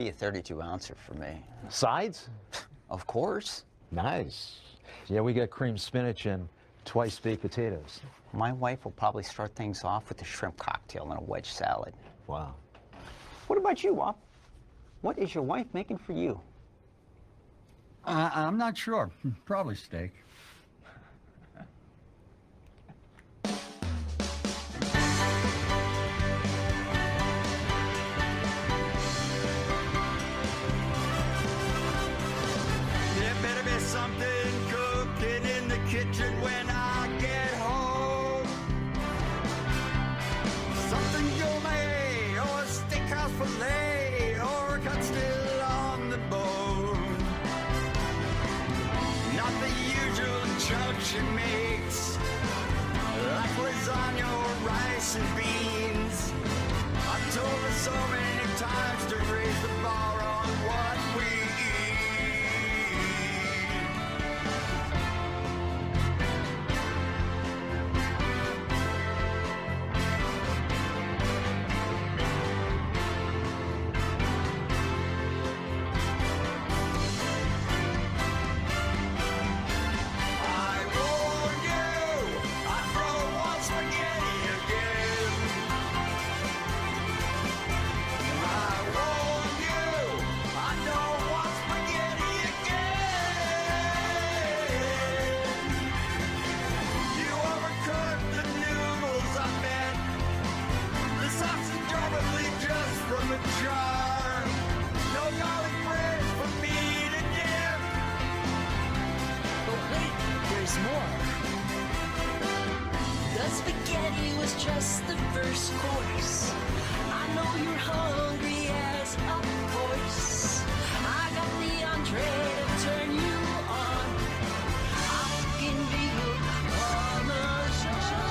Be a 32 ouncer for me. Sides? Of course. Nice. Yeah, we got cream spinach and twice baked potatoes. My wife will probably start things off with a shrimp cocktail and a wedge salad. Wow. What about you, Wop? What is your wife making for you? I'm not sure. Probably steak. Something cooking in the kitchen when I get home. Something gourmet or a steakhouse fillet or a cut still on the bone. Not the usual junk she makes, like lasagna or rice and beans. I've told her so many times to raise the bar on what we eat. Spaghetti was just the first course. I know you're hungry as a horse. I got the entree to turn you on. I can be hooked on the show.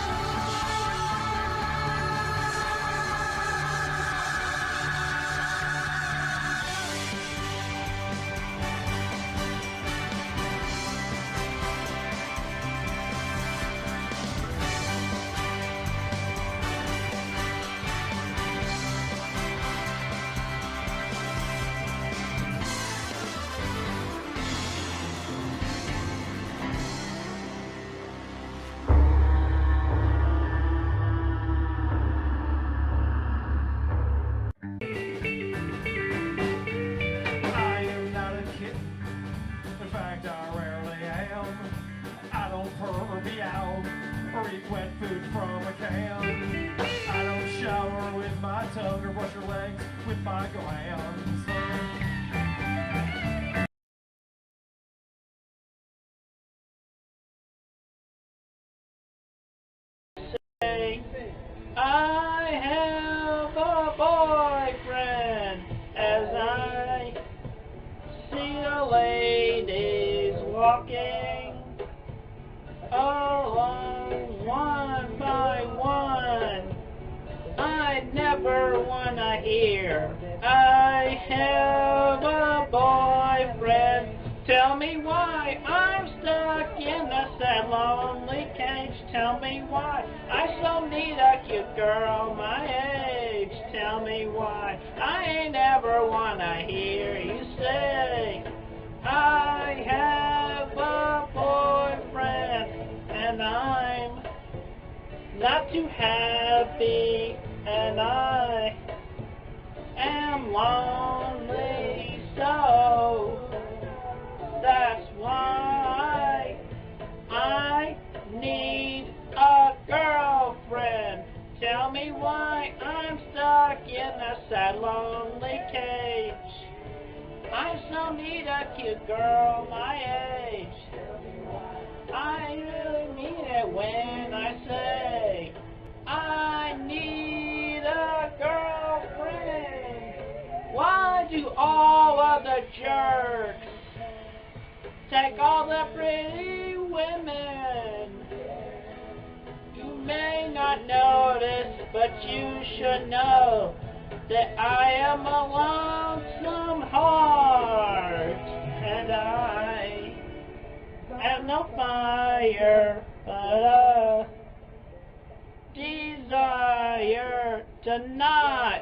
Wet food from a can. I don't shower with my tongue or brush your legs with my glands. Say, I have a boyfriend as I see the ladies walking along one by one. I never wanna hear I have a boyfriend. Tell me why I'm stuck in a sad lonely cage. Tell me why I so need a cute girl my age. Tell me why I ain't ever wanna hear you say I have a boyfriend. And I'm not too happy, and I am lonely, so that's why I need a girlfriend. Tell me why I'm stuck in a sad, lonely cage. I so need a cute girl my age. I really mean it when I say I need a girlfriend. Why do all of the jerks take all the pretty women? You may not notice, but you should know that I am a lonesome heart, and I have no fire, but a desire to not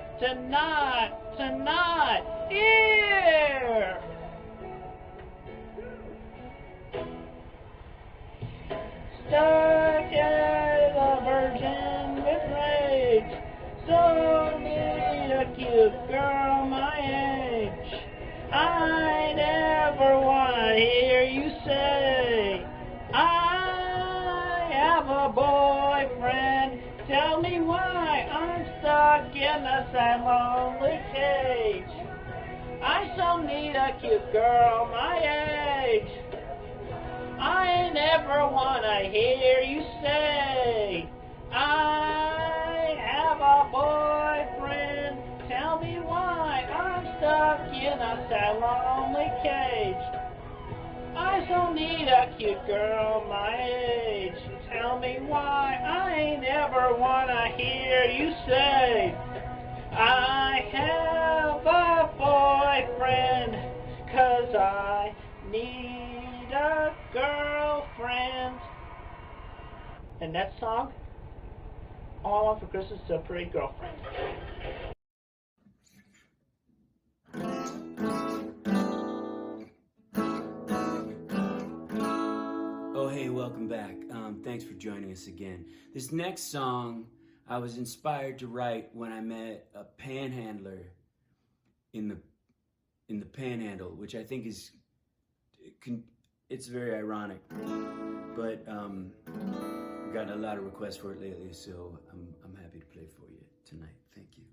Here! Stuck as a virgin with rage. So need a cute girl my age. I never wanna hear you say I have a boyfriend. Tell me why I'm stuck in a sad lonely cage. I so need a cute girl my age. I never wanna hear you say I have a boyfriend. Tell me why I'm stuck in a sad lonely cage. I so need a cute girl my age. Tell me why I never wanna hear you say I have a boyfriend, 'cause I need a girlfriend. And that song, All I Want for Christmas is a Pretty Girlfriend. Oh, hey, welcome back. Thanks for joining us again. This next song I was inspired to write when I met a panhandler in the Panhandle, which I think is it's very ironic, but I've gotten a lot of requests for it lately, so I'm happy to play for you tonight. Thank you.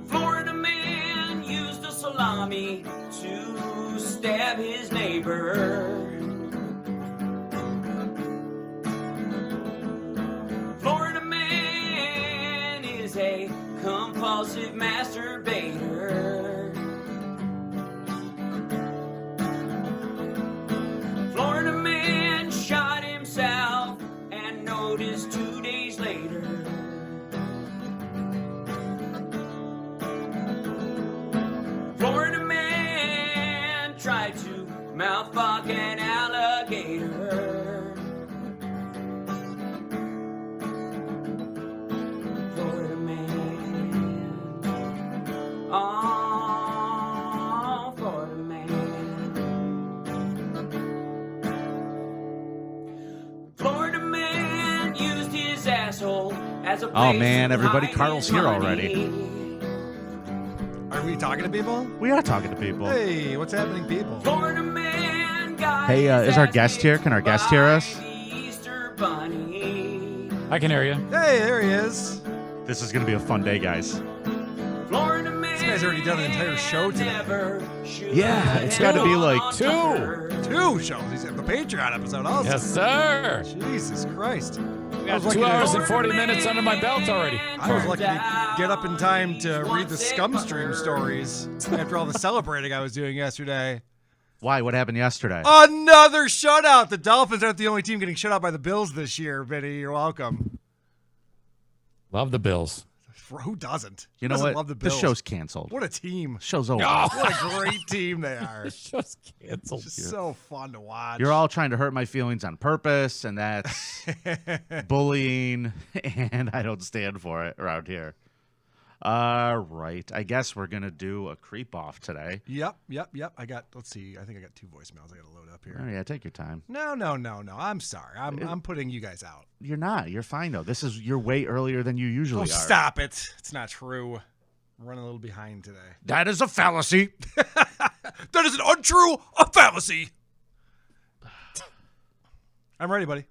Florida man used a salami to stab his neighbor. Florida man is a compulsive masturbator. Florida man shot himself and noticed 2 days later. Florida man tried to mouthfuck an alligator. Florida man, oh, Florida man. Florida man used his asshole as a place Oh man, to everybody, hide Carl's his here money. already. Are we talking to people? We are talking to people. Hey, what's happening, people? Florida man got Hey, his is our ass guest here? kicked Can our guest hear by us? the Easter Bunny. I can hear you. Hey, there he is. This is going to be a fun day, guys. Florida man This guy's already done an entire show today. never should Yeah, it's got to be like Two. 2 shows. He's in the Patreon episode also. Yes, sir. Jesus Christ. We got 2 hours and 40 minutes under my belt already. I was lucky to get up in time to read the Scum stream stories after all the celebrating I was doing yesterday. Why? What happened yesterday? Another shutout. The Dolphins aren't the only team getting shut out by the Bills this year, Vinny. You're welcome. Love the Bills. Who doesn't? You know Who doesn't what? Love the This Bills? show's canceled. What a team. Show's over. What a great team they are. The show's canceled. Just so fun to watch. You're all trying to hurt my feelings on purpose, and that's bullying, and I don't stand for it around here. All right. I guess we're going to do a creep off today. Yep. Let's see. I think I got 2 voicemails I got to load up here. Oh, yeah, take your time. No. I'm sorry. I'm putting you guys out. You're not. You're fine, though. You're way earlier than you usually are. Stop it. It's not true. I'm running a little behind today. That is a fallacy. That is an untrue fallacy. I'm ready, buddy.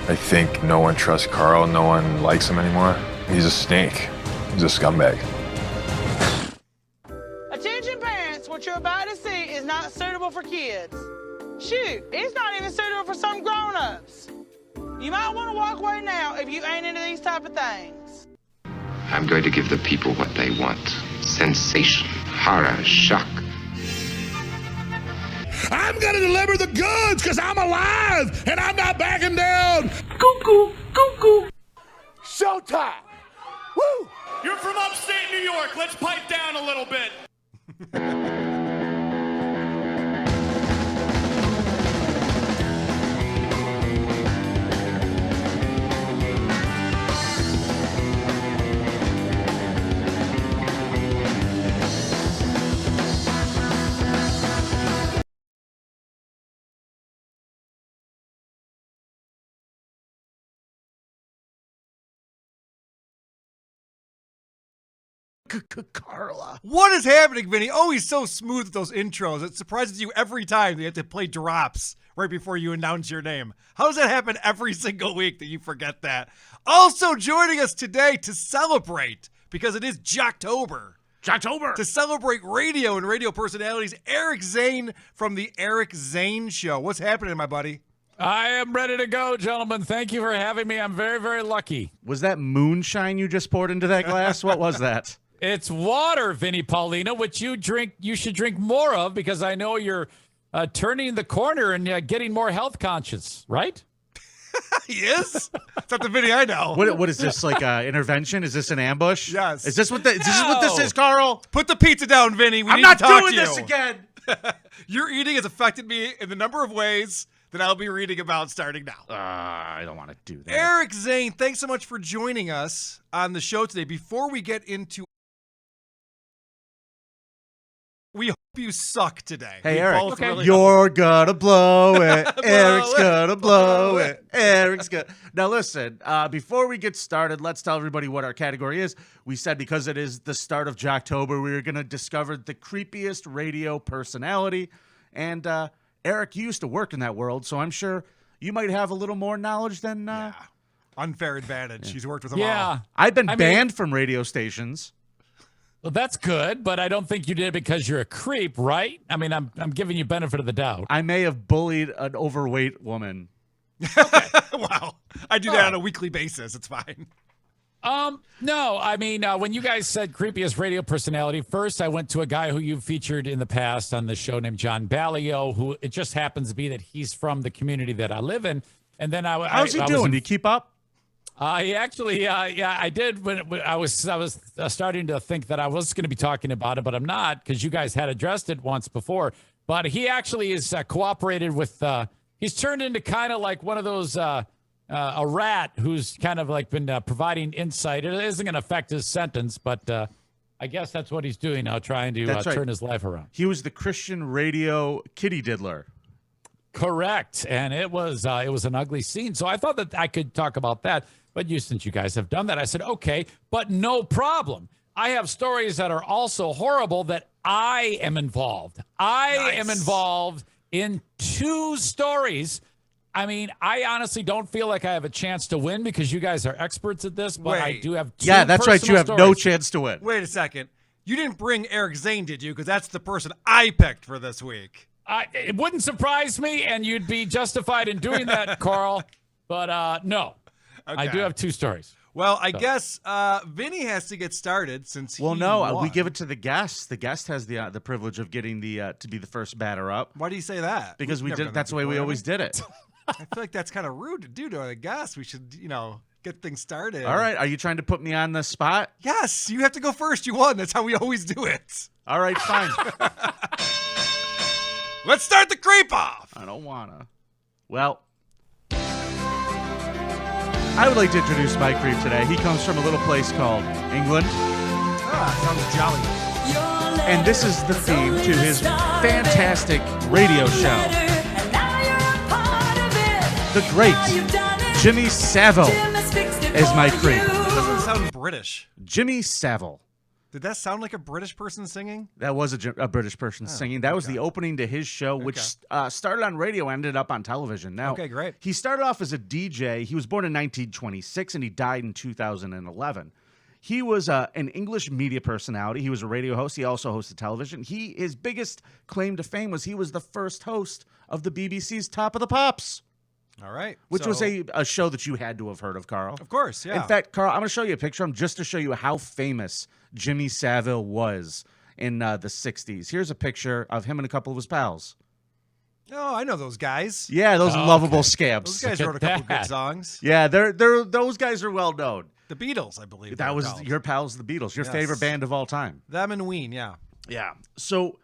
I think no one trusts Karl. No one likes him anymore. He's a snake. He's a scumbag. Attention parents, what you're about to see is not suitable for kids. Shoot, it's not even suitable for some grown-ups. You might want to walk away now if you ain't into these type of things. I'm going to give the people what they want. Sensation, horror, shock. I'm gonna deliver the goods because I'm alive and I'm not backing down. Cuckoo, cuckoo. Showtime. Woo! You're from upstate New York. Let's pipe down a little bit. Carla. What is happening, Vinny? Oh, he's so smooth with those intros. It surprises you every time that you have to play drops right before you announce your name. How does that happen every single week that you forget that? Also joining us today to celebrate, because it is Jocktober. Jocktober. To celebrate radio and radio personalities, Eric Zane from the Eric Zane Show. What's happening, my buddy? I am ready to go, gentlemen. Thank you for having me. I'm very, very lucky. Was that moonshine you just poured into that glass? What was that? It's water, Vinnie Paulino, which you should drink more of, because I know you're turning the corner and getting more health conscious, right? He is? It's not the Vinny I know. What is this, like intervention? Is this an ambush? Yes. Is this what this is, Carl? Put the pizza down, Vinny. We I'm need not to talk doing to you. this again. Your eating has affected me in the number of ways that I'll be reading about starting now. I don't want to do that. Eric Zane, thanks so much for joining us on the show today. Before we get into, we hope you suck today. Hey, We Eric, both really you're gonna blow it. Eric's gonna blow it. Eric's gonna. Now, listen, before we get started, let's tell everybody what our category is. We said because it is the start of Jocktober, we are going to discover the creepiest radio personality. And Eric, you used to work in that world, so I'm sure you might have a little more knowledge than. Yeah. Unfair advantage. He's worked with them all. Yeah. I've been banned from radio stations. Well, that's good, but I don't think you did it because you're a creep, right? I mean, I'm giving you benefit of the doubt. I may have bullied an overweight woman. Wow. I do that on a weekly basis. It's fine. No, I mean, when you guys said creepiest radio personality, first I went to a guy who you've featured in the past on the show named John Ballio, who it just happens to be that he's from the community that I live in. And then how's he doing? Do you keep up? He actually, yeah, I did when I was starting to think that I was going to be talking about it, but I'm not, because you guys had addressed it once before. But he actually is cooperated with. He's turned into kind of like one of those a rat who's kind of like been providing insight. It isn't going to affect his sentence, but I guess that's what he's doing now, trying to turn his life around. He was the Christian radio kitty diddler. Correct, and it was an ugly scene. So I thought that I could talk about that. But since you guys have done that, I said, okay, but no problem. I have stories that are also horrible that I am involved. I am involved in 2 stories. I mean, I honestly don't feel like I have a chance to win because you guys are experts at this, but I do have 2 Yeah, that's right. You have personal no stories. chance to win. Wait a second. You didn't bring Eric Zane, did you? Because that's the person I picked for this week. It wouldn't surprise me, and you'd be justified in doing that, Carl. But no. Okay. I do have 2 stories. Well, I guess Vinny has to get started since he won. We give it to the guest. The guest has the privilege of getting to be the first batter up. Why do you say that? Because We've we never did. done That's that the way we before, always have did it. I feel like that's kind of rude to do to a guest. We should, get things started. All right. Are you trying to put me on the spot? Yes, you have to go first. You won. That's how we always do it. All right, fine. Let's start the creep off. I don't wanna. Well, I would like to introduce my creep today. He comes from a little place called England. Sounds jolly. And this is the theme to his fantastic radio show. The great Jimmy Savile is my creep. That doesn't sound British. Jimmy Savile. Did that sound like a British person singing? That was a British person singing. That was the opening to his show, which started on radio, ended up on television. Now, okay, great. He started off as a DJ. He was born in 1926, and he died in 2011. He was an English media personality. He was a radio host. He also hosted television. His biggest claim to fame was he was the first host of the BBC's Top of the Pops. All right. Which was a show that you had to have heard of, Carl. Of course, yeah. In fact, Carl, I'm going to show you a picture of him just to show you how famous Jimmy Savile was in the 60s. Here's a picture of him and a couple of his pals. Oh, I know those guys. Yeah, those lovable scabs. Those guys wrote a couple good songs. Yeah, those guys are well known. The Beatles, I believe. That was your pals, the Beatles, your favorite band of all time. Them and Ween, yeah. Yeah. So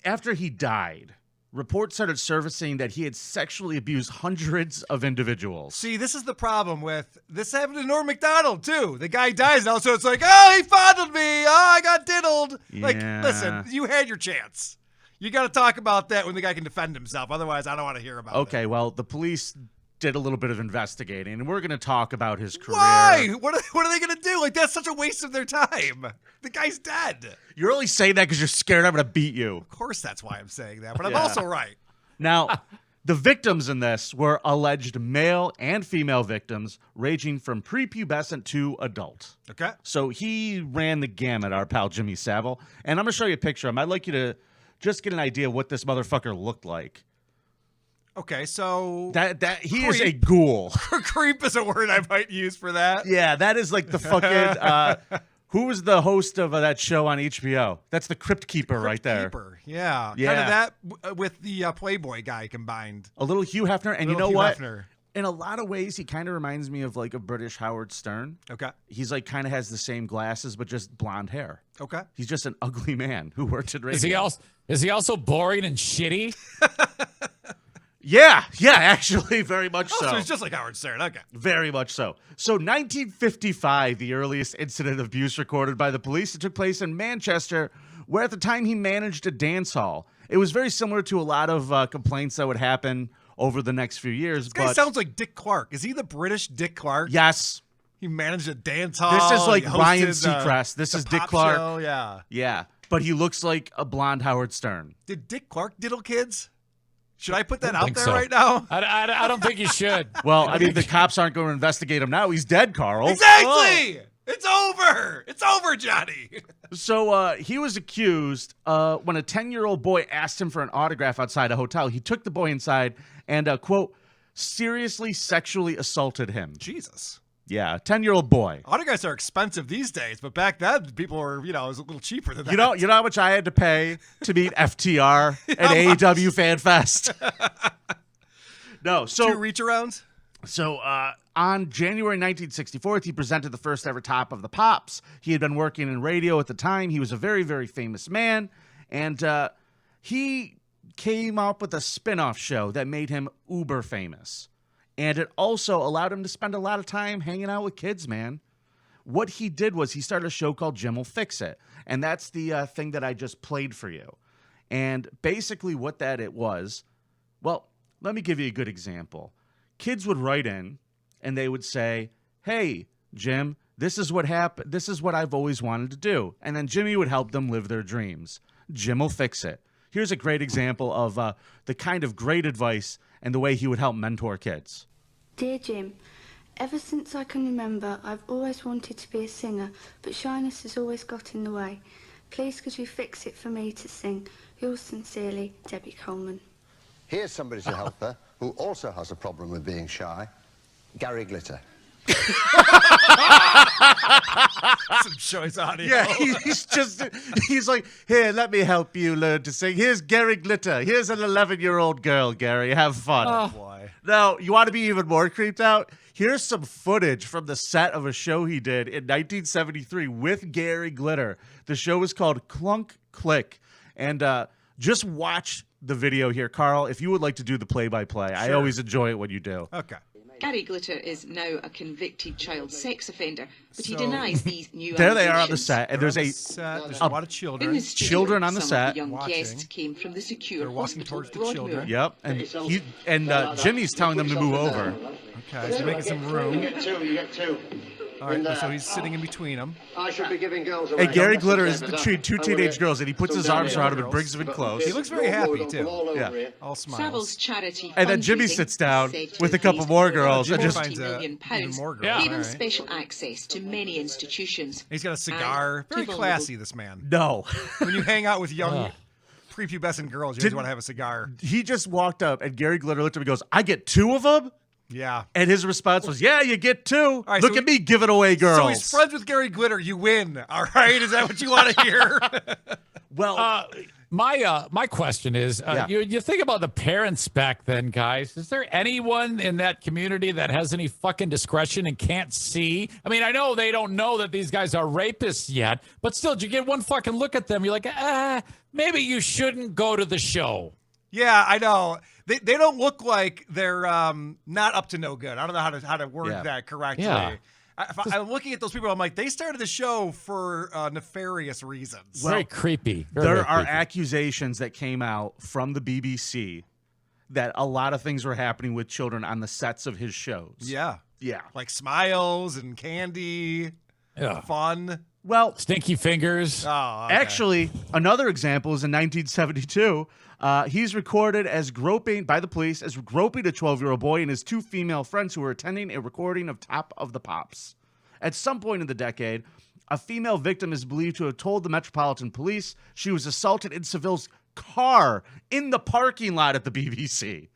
after he died, reports started surfacing that he had sexually abused hundreds of individuals. See, this is the problem with this happened to Norm Macdonald too. The guy dies now, so it's like, oh, he fondled me. Oh, I got diddled. Like, listen, you had your chance. You got to talk about that when the guy can defend himself. Otherwise, I don't want to hear about it. Okay, well, the police did a little bit of investigating, and we're going to talk about his career. Why? What are they going to do? Like, that's such a waste of their time. The guy's dead. You're only saying that because you're scared I'm going to beat you. Of course that's why I'm saying that, but I'm also right. Now, the victims in this were alleged male and female victims ranging from prepubescent to adult. Okay. So he ran the gamut, our pal Jimmy Savile. And I'm going to show you a picture of him. I'd like you to just get an idea of what this motherfucker looked like. Okay, so that he is a ghoul. Creep is a word I might use for that. Yeah, that is like the fucking who was the host of that show on HBO? That's the Crypt Keeper right there. Keeper. Yeah. Yeah. Kind of that with the Playboy guy combined. A little Hugh Hefner, and you know Hugh what? Hefner. In a lot of ways, he kind of reminds me of like a British Howard Stern. Okay. He's like kind of has the same glasses, but just blonde hair. Okay. He's just an ugly man who works at radio. Is he also boring and shitty? Yeah, actually, very much so. So he's just like Howard Stern. Okay. Very much so. So 1955, the earliest incident of abuse recorded by the police. It took place in Manchester, where at the time he managed a dance hall. It was very similar to a lot of complaints that would happen over the next few years. This guy sounds like Dick Clark. Is he the British Dick Clark? Yes. He managed a dance hall. This is like He hosted, Ryan Seacrest. This is Dick pop Clark. show, yeah. Yeah. But he looks like a blonde Howard Stern. Did Dick Clark diddle kids? Should I put that I out think there so. right now? I don't think you should. Well, I mean, the cops aren't going to investigate him now. He's dead, Carl. Exactly. It's over. It's over, Johnny. So he was accused when a 10-year-old boy asked him for an autograph outside a hotel. He took the boy inside and, quote, seriously sexually assaulted him. Jesus. Yeah, 10-year-old boy. Autographs are expensive these days, but back then people were, it was a little cheaper than that. You know how much I had to pay to meet FTR at AEW Fan Fest? No, so 2 reach arounds. So on January 1964, he presented the first ever Top of the Pops. He had been working in radio at the time. He was a very, very famous man, and he came up with a spin-off show that made him uber famous. And it also allowed him to spend a lot of time hanging out with kids, man. What he did was he started a show called Jim Will Fix It. And that's the thing that I just played for you. And basically what that it was, well, let me give you a good example. Kids would write in and they would say, hey, Jim, this is what happened. This is what I've always wanted to do. And then Jimmy would help them live their dreams. Jim will fix it. Here's a great example of the kind of great advice and the way he would help mentor kids. Dear Jim, ever since I can remember, I've always wanted to be a singer, but shyness has always got in the way. Please could you fix it for me to sing? Yours sincerely, Debbie Coleman. Here's somebody to help her who also has a problem with being shy. Gary Glitter. Some choice audio. Yeah, he's like, here, let me help you learn to sing. Here's Gary Glitter. Here's an 11-year-old girl, Gary. Have fun. Oh, boy. Now, you want to be even more creeped out? Here's some footage from the set of a show he did in 1973 with Gary Glitter. The show was called Clunk Click. And just watch the video here. Carl, if you would like to do the play-by-play. I always enjoy it when you do. Okay. Gary Glitter is now a convicted child sex offender, but he denies these new There they are on the allegations. set, and there's a lot of children. In the studio, children on the some set. of the young guests came from the secure They're walking hospital towards the Broadmoor. children. Yep, and Jimmy's telling them to move over. Okay, so making some room. You get two. All right, so he's sitting in between them. I should be giving girls away. And Gary Glitter is between two teenage girls, and he puts his arms around them and brings them in close. He looks very happy, too. Yeah. All smiles. Savile's charity And then Jimmy fundraising sits down said to with a have couple raised more girls and over just... finds £40 million even more girls. gave him All right. special access to many institutions. He's got a cigar. And Very to classy, this man. No. When you hang out with young prepubescent girls, you always want to have a cigar. He just walked up, and Gary Glitter looked at him and goes, I get 2 of them? Yeah. And his response was, yeah, you get 2. right, Look so at me giving away girls. So he's friends with Gary Glitter. You win. All right? Is that what you want to hear? Well, my question is, you think about the parents back then, guys. Is there anyone in that community that has any fucking discretion and can't see? I mean, I know they don't know that these guys are rapists yet, but still, you get one fucking look at them, you're like, maybe you shouldn't go to the show. Yeah, I know. They don't look like they're not up to no good. I don't know how to word that correctly. Yeah. I'm looking at those people. I'm like, they started the show for nefarious reasons. Very creepy. There are accusations that came out from the BBC that a lot of things were happening with children on the sets of his shows. Yeah. Yeah. Like smiles and candy. Yeah. Fun. Well, Stinky fingers. Oh, okay. Actually, another example is in 1972. He's recorded as groping by the police as groping a 12-year-old boy and his two female friends who were attending a recording of Top of the Pops. At some point in the decade, a female victim is believed to have told the Metropolitan Police she was assaulted in Savile's car in the parking lot at the BBC.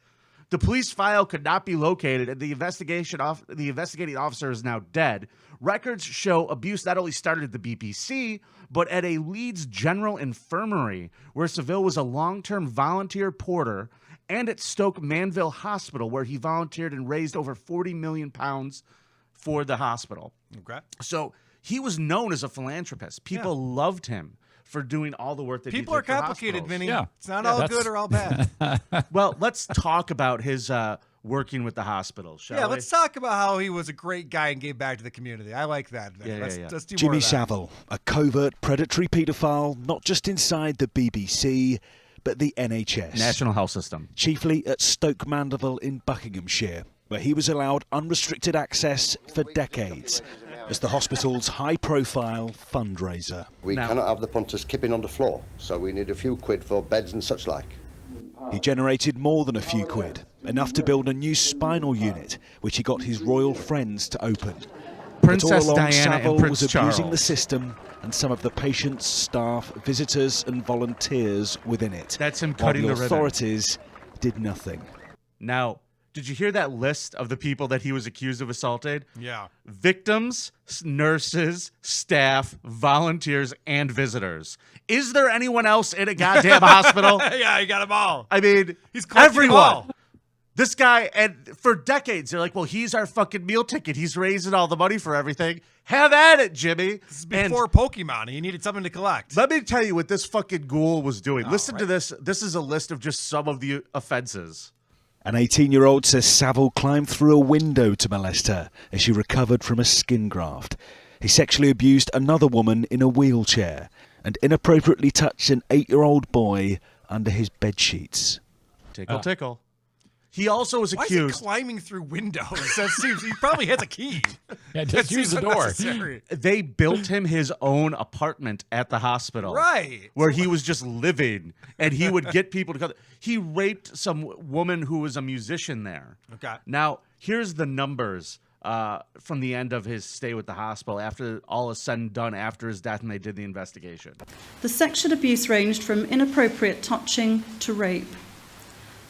The police file could not be located, and the investigating officer is now dead. Records show abuse not only started at the BBC, but at a Leeds General Infirmary, where Savile was a long-term volunteer porter, and at Stoke Manville Hospital, where he volunteered and raised over £40 million for the hospital. Okay. So he was known as a philanthropist. People loved him for doing all the work that People he are did for complicated, hospitals. Vinny. Yeah. It's not all good or all bad. Well, let's talk about his working with the hospital, shall we? Let's talk about how he was a great guy and gave back to the community. I like that, Vinny. Let's do more Jimmy of that. Savile, a covert predatory paedophile, not just inside the BBC, but the NHS. National Health System. Chiefly at Stoke Mandeville in Buckinghamshire, where he was allowed unrestricted access for decades as the hospital's high-profile fundraiser. We cannot have the punters kipping on the floor, so we need a few quid for beds and such like. He generated more than a few quid, enough to build a new spinal unit, which he got his royal friends to open. Princess but all along, Diana Savile and Prince was abusing Charles. the system and some of the patients, staff, visitors and volunteers within it. That's him while cutting the the ribbon. authorities did nothing. Now, did you hear that list of the people that he was accused of assaulting? Yeah. Victims, nurses, staff, volunteers, and visitors. Is there anyone else in a goddamn hospital? Yeah, he got them all. I mean, He's collecting them everyone. all. This guy, and for decades, they're like, well, he's our fucking meal ticket. He's raising all the money for everything. Have at it, Jimmy. This is before Pokemon. He needed something to collect. Let me tell you what this fucking ghoul was doing. Listen to this. This is a list of just some of the offenses. An 18-year-old says Savile climbed through a window to molest her as she recovered from a skin graft. He sexually abused another woman in a wheelchair and inappropriately touched an 8-year-old boy under his bedsheets. Tickle, tickle. He also was Why is he accused. climbing through windows? That seems he probably has a key. Yeah, That just use seems the door. unnecessary. They built him his own apartment at the hospital. Right. Where he was just living, and he would get people to come. He raped some woman who was a musician there. Okay. Now, here's the numbers from the end of his stay with the hospital after all is said and done after his death and they did the investigation. The sexual abuse ranged from inappropriate touching to rape.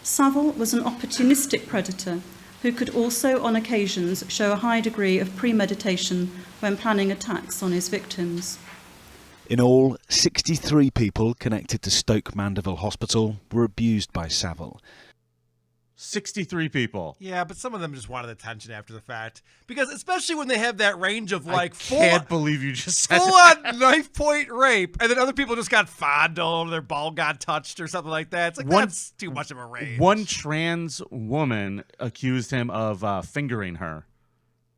Savile was an opportunistic predator who could also, on occasions, show a high degree of premeditation when planning attacks on his victims. In all, 63 people connected to Stoke Mandeville Hospital were abused by Savile. 63 people. Yeah, but some of them just wanted attention after the fact. Because especially when they have that range of like Can't believe you just said full-on knife point rape, and then other people just got fondled, their ball got touched or something like that. It's like, that's too much of a range. One trans woman accused him of fingering her.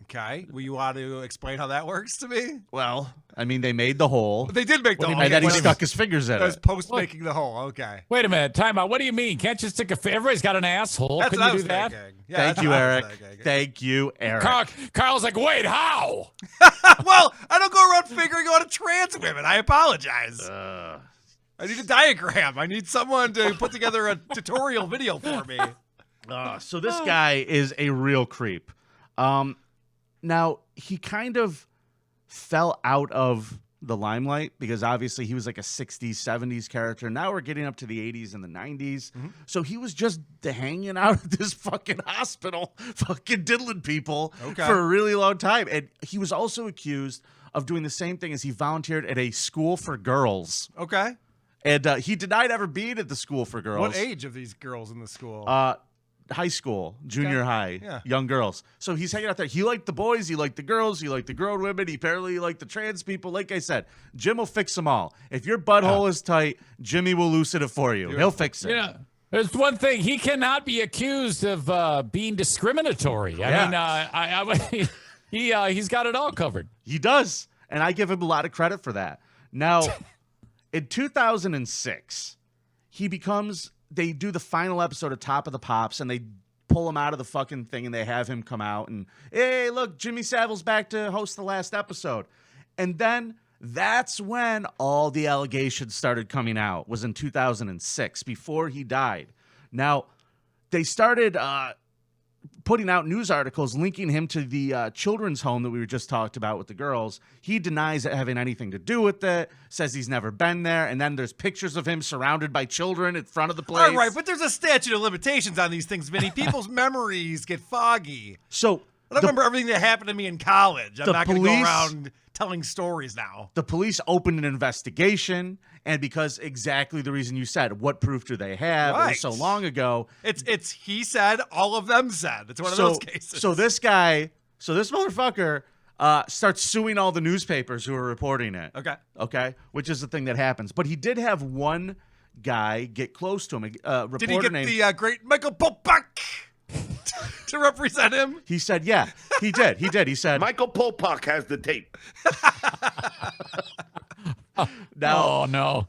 Okay. Well, you want to explain how that works to me? Well, I mean, they made the hole. They did make the hole. And then he Okay. stuck his fingers in That was it. post making the hole. Okay. Wait a minute, time out. What do you mean? Can't you stick a everybody's got an asshole? That's Couldn't what I you was do that? thinking. Yeah, Thank that's you, what I was Eric. thinking. Thank you, Eric. Carl's like, wait, how? Well, I don't go around figuring out trans women. I apologize. I need a diagram. I need someone to put together a tutorial video for me. So this guy is a real creep. Now, he kind of fell out of the limelight because obviously he was like a 60s, 70s character. Now we're getting up to the 80s and the 90s. So he was just hanging out at this fucking hospital, fucking diddling people for a really long time. And he was also accused of doing the same thing as he volunteered at a school for girls. Okay. And he denied ever being at the school for girls. What age of these girls in the school? High school, junior high, Yeah. young girls. So he's hanging out there. He liked the boys. He liked the girls. He liked the grown women. He apparently liked the trans people. Like I said, Jim will fix them all. If your butthole is tight, Jimmy will loosen it for you. He'll fix it. Yeah. There's one thing. He cannot be accused of being discriminatory. I mean, he's got it all covered. He does. And I give him a lot of credit for that. Now, in 2006, he becomes they do the final episode of Top of the Pops, and they pull him out of the fucking thing, and they have him come out and, hey, look, Jimmy Savile's back to host the last episode. And then that's when all the allegations started coming out, was in 2006, before he died. Now, they started putting out news articles linking him to the children's home that we were just talked about with the girls. He denies having anything to do with it, says he's never been there, and then there's pictures of him surrounded by children in front of the place. All right, but there's a statute of limitations on these things, Vinny. People's memories get foggy. So I don't remember everything that happened to me in college. I'm not going to go around telling stories now. The police opened an investigation, and because exactly the reason you said, what proof do they have? Right. It was so long ago. It's he said, all of them said. It's one of those cases. So this motherfucker starts suing all the newspapers who are reporting it. Okay, which is the thing that happens. But he did have one guy get close to him. A reporter Did he get named the great Michael Popak to represent him? He said, yeah, he did. He said, Michael Popak has the tape. Now, oh, no.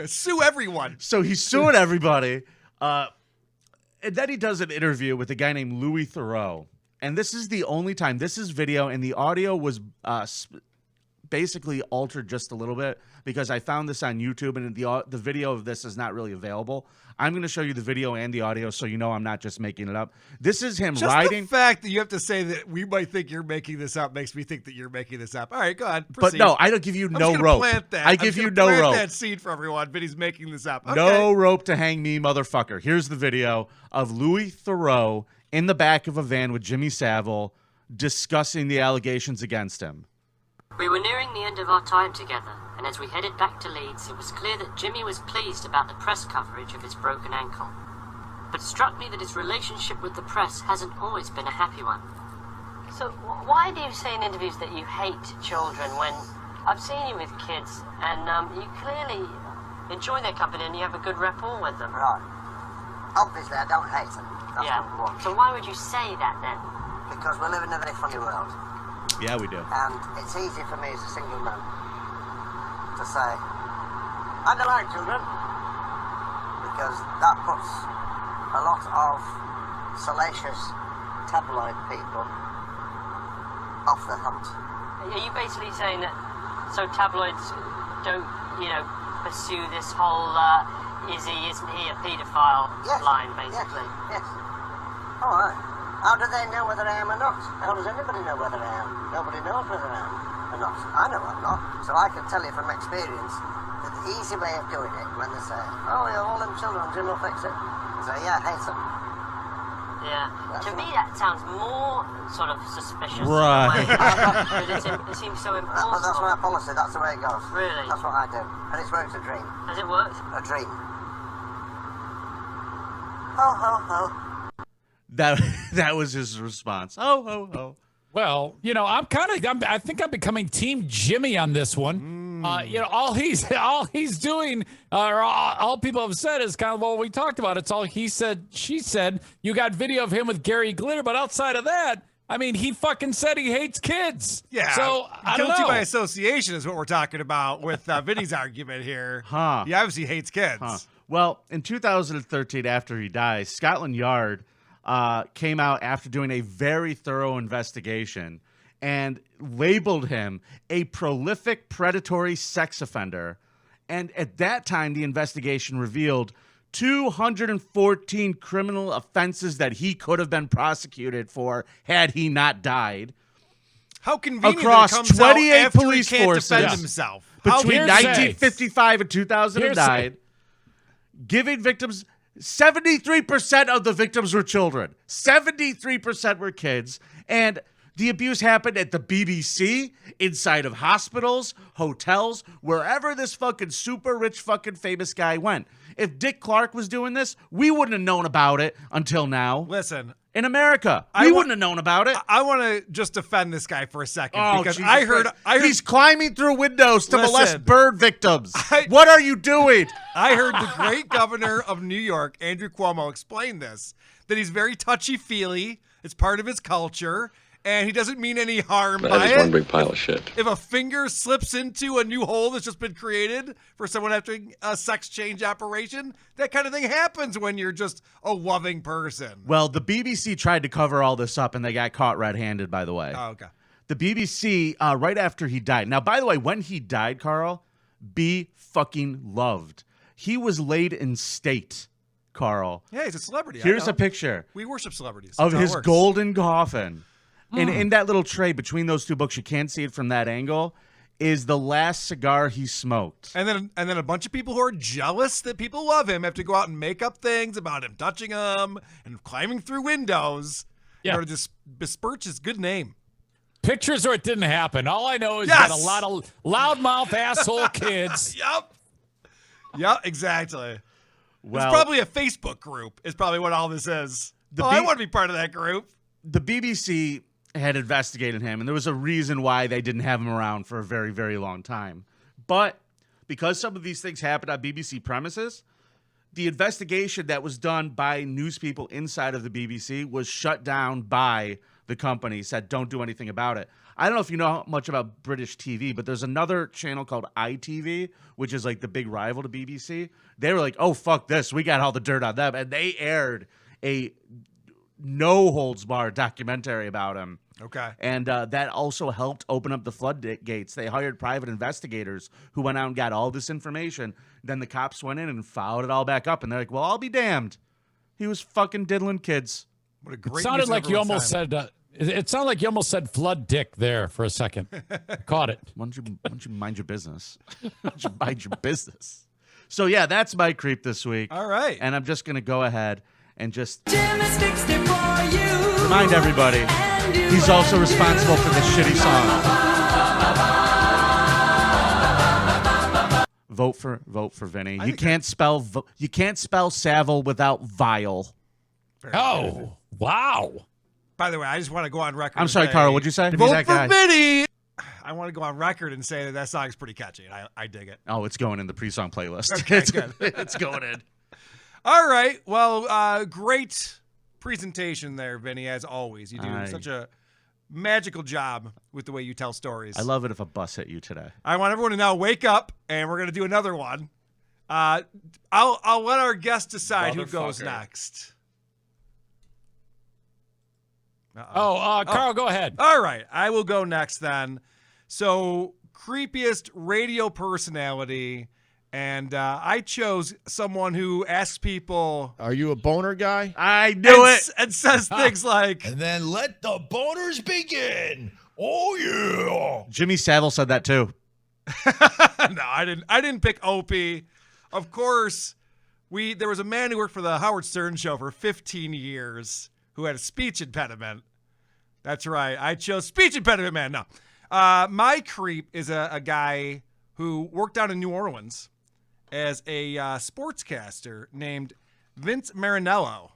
Sue everyone. So he's suing everybody. And then he does an interview with a guy named Louis Theroux. And this is the only time. This is video, and the audio was basically altered just a little bit because I found this on YouTube, and the video of this is not really available. I'm going to show you the video and the audio so you know I'm not just making it up. This is him just riding. The fact that you have to say that we might think you're making this up makes me think that you're making this up. All right, go on. Proceed. But no, I don't give you no rope. I give you no rope. That seed for everyone, but he's making this up. Okay. No rope to hang me, motherfucker. Here's the video of Louis Theroux in the back of a van with Jimmy Savile discussing the allegations against him. We were nearing the end of our time together, and as we headed back to Leeds, it was clear that Jimmy was pleased about the press coverage of his broken ankle. But it struck me that his relationship with the press hasn't always been a happy one. So why do you say in interviews that you hate children when I've seen you with kids and you clearly enjoy their company and you have a good rapport with them? Right. Obviously, I don't hate them. That's number one. So why would you say that then? Because we live in a very funny world. Yeah, we do. And it's easy for me as a single man to say, I don't like children, because that puts a lot of salacious tabloid people off the hunt. Are you basically saying that so tabloids don't, pursue this whole isn't he a paedophile line, basically? Yes. All right. How do they know whether I am or not? How does anybody know whether I am? Nobody knows whether I am or not. I know I'm not. So I can tell you from experience that the easy way of doing it, when they say, oh, yeah, all them children, Jim will fix it. I say, yeah, I hate them. Yeah. To me, that sounds more sort of suspicious. Right. It seems so impossible. That's my policy. That's the way it goes. Really? That's what I do. And it's worked a dream. Has it worked? A dream. Ho, ho, ho. That was his response. Oh, ho, ho. Well, I think I'm becoming Team Jimmy on this one. All he's doing, or all people have said is kind of what we talked about. It's all he said, she said. You got video of him with Gary Glitter, but outside of that, I mean, he fucking said he hates kids. Yeah. So I don't guilty know. by association is what we're talking about with Vinny's argument here. Huh. He obviously hates kids. Huh. Well, in 2013, after he dies, Scotland Yard came out after doing a very thorough investigation and labeled him a prolific predatory sex offender. And at that time, the investigation revealed 214 criminal offenses that he could have been prosecuted for had he not died. How convenient across that it comes 28 out after police he can't forces defend himself. between 1955 and 2009, Hearsay. giving victims 73% of the victims were children. 73% were kids. And the abuse happened at the BBC, inside of hospitals, hotels, wherever this fucking super rich fucking famous guy went. If Dick Clark was doing this, we wouldn't have known about it until now. Listen. In America, we wouldn't have known about it. I want to just defend this guy for a second because Jesus I heard he's climbing through windows to Listen. molest bird victims. What are you doing? I heard the great governor of New York, Andrew Cuomo, explain this, that he's very touchy-feely. It's part of his culture. and he doesn't mean any harm That by is it. one big pile of shit. If a finger slips into a new hole that's just been created for someone after a sex change operation, that kind of thing happens when you're just a loving person. Well, the BBC tried to cover all this up, and they got caught red-handed, by the way. Oh, okay. The BBC, right after he died. Now, by the way, when he died, Carl, be fucking loved. He was laid in state, Carl. Yeah, he's a celebrity. Here's a picture. We worship celebrities. Of That's how it his works. golden coffin. And in that little tray between those two books, you can't see it from that angle, is the last cigar he smoked. And then a bunch of people who are jealous that people love him have to go out and make up things about him touching them and climbing through windows in order to besmirch his good name. Pictures or it didn't happen. All I know is Yes! that a lot of loudmouth asshole kids. Yep, exactly. Well, it's probably a Facebook group is probably what all this is. I want to be part of that group. The BBC had investigated him, and there was a reason why they didn't have him around for a very, very long time. But because some of these things happened on BBC premises, the investigation that was done by news people inside of the BBC was shut down by the company, said don't do anything about it. I don't know if you know much about British TV, but there's another channel called ITV, which is like the big rival to BBC. They were like, oh, fuck this. We got all the dirt on them. And they aired a no-holds-barred documentary about him. Okay. And that also helped open up the floodgates. They hired private investigators who went out and got all this information. Then the cops went in and followed it all back up. And they're like, well, I'll be damned. He was fucking diddling kids. What a It great sounded use of like you everyone's almost time. said. It sounded like you almost said flood dick there for a second. Caught it. Why don't you mind your business? Why don't you mind your business? So yeah, that's my creep this week. All right. And I'm just gonna go ahead and just remind everybody he's also responsible for this shitty song. Vote for Vinnie. You can't spell Savile without vile. Oh, wow. By the way, I just want to go on record. I'm and sorry, say, Carl. What'd you say? Vote That for guy. Vinnie. I want to go on record and say that song's pretty catchy. And I dig it. Oh, it's going in the pre-song playlist. Okay, good. It's going in. All right. Well, great presentation there, Vinnie, as always. You do Aye. such a magical job with the way you tell stories. I love it if a bus hit you today. I want everyone to now wake up, and we're going to do another one. I'll let our guest decide who goes Motherfucker. next. Carl, go ahead. All right. I will go next then. So, creepiest radio personality. And I chose someone who asks people. Are you a boner guy? I knew it. And says things like. And then let the boners begin. Oh, yeah. Jimmy Savile said that too. No, I didn't pick Opie. Of course, there was a man who worked for the Howard Stern show for 15 years who had a speech impediment. That's right. I chose speech impediment man. No. My creep is a guy who worked down in New Orleans as a sportscaster named Vince Marinello.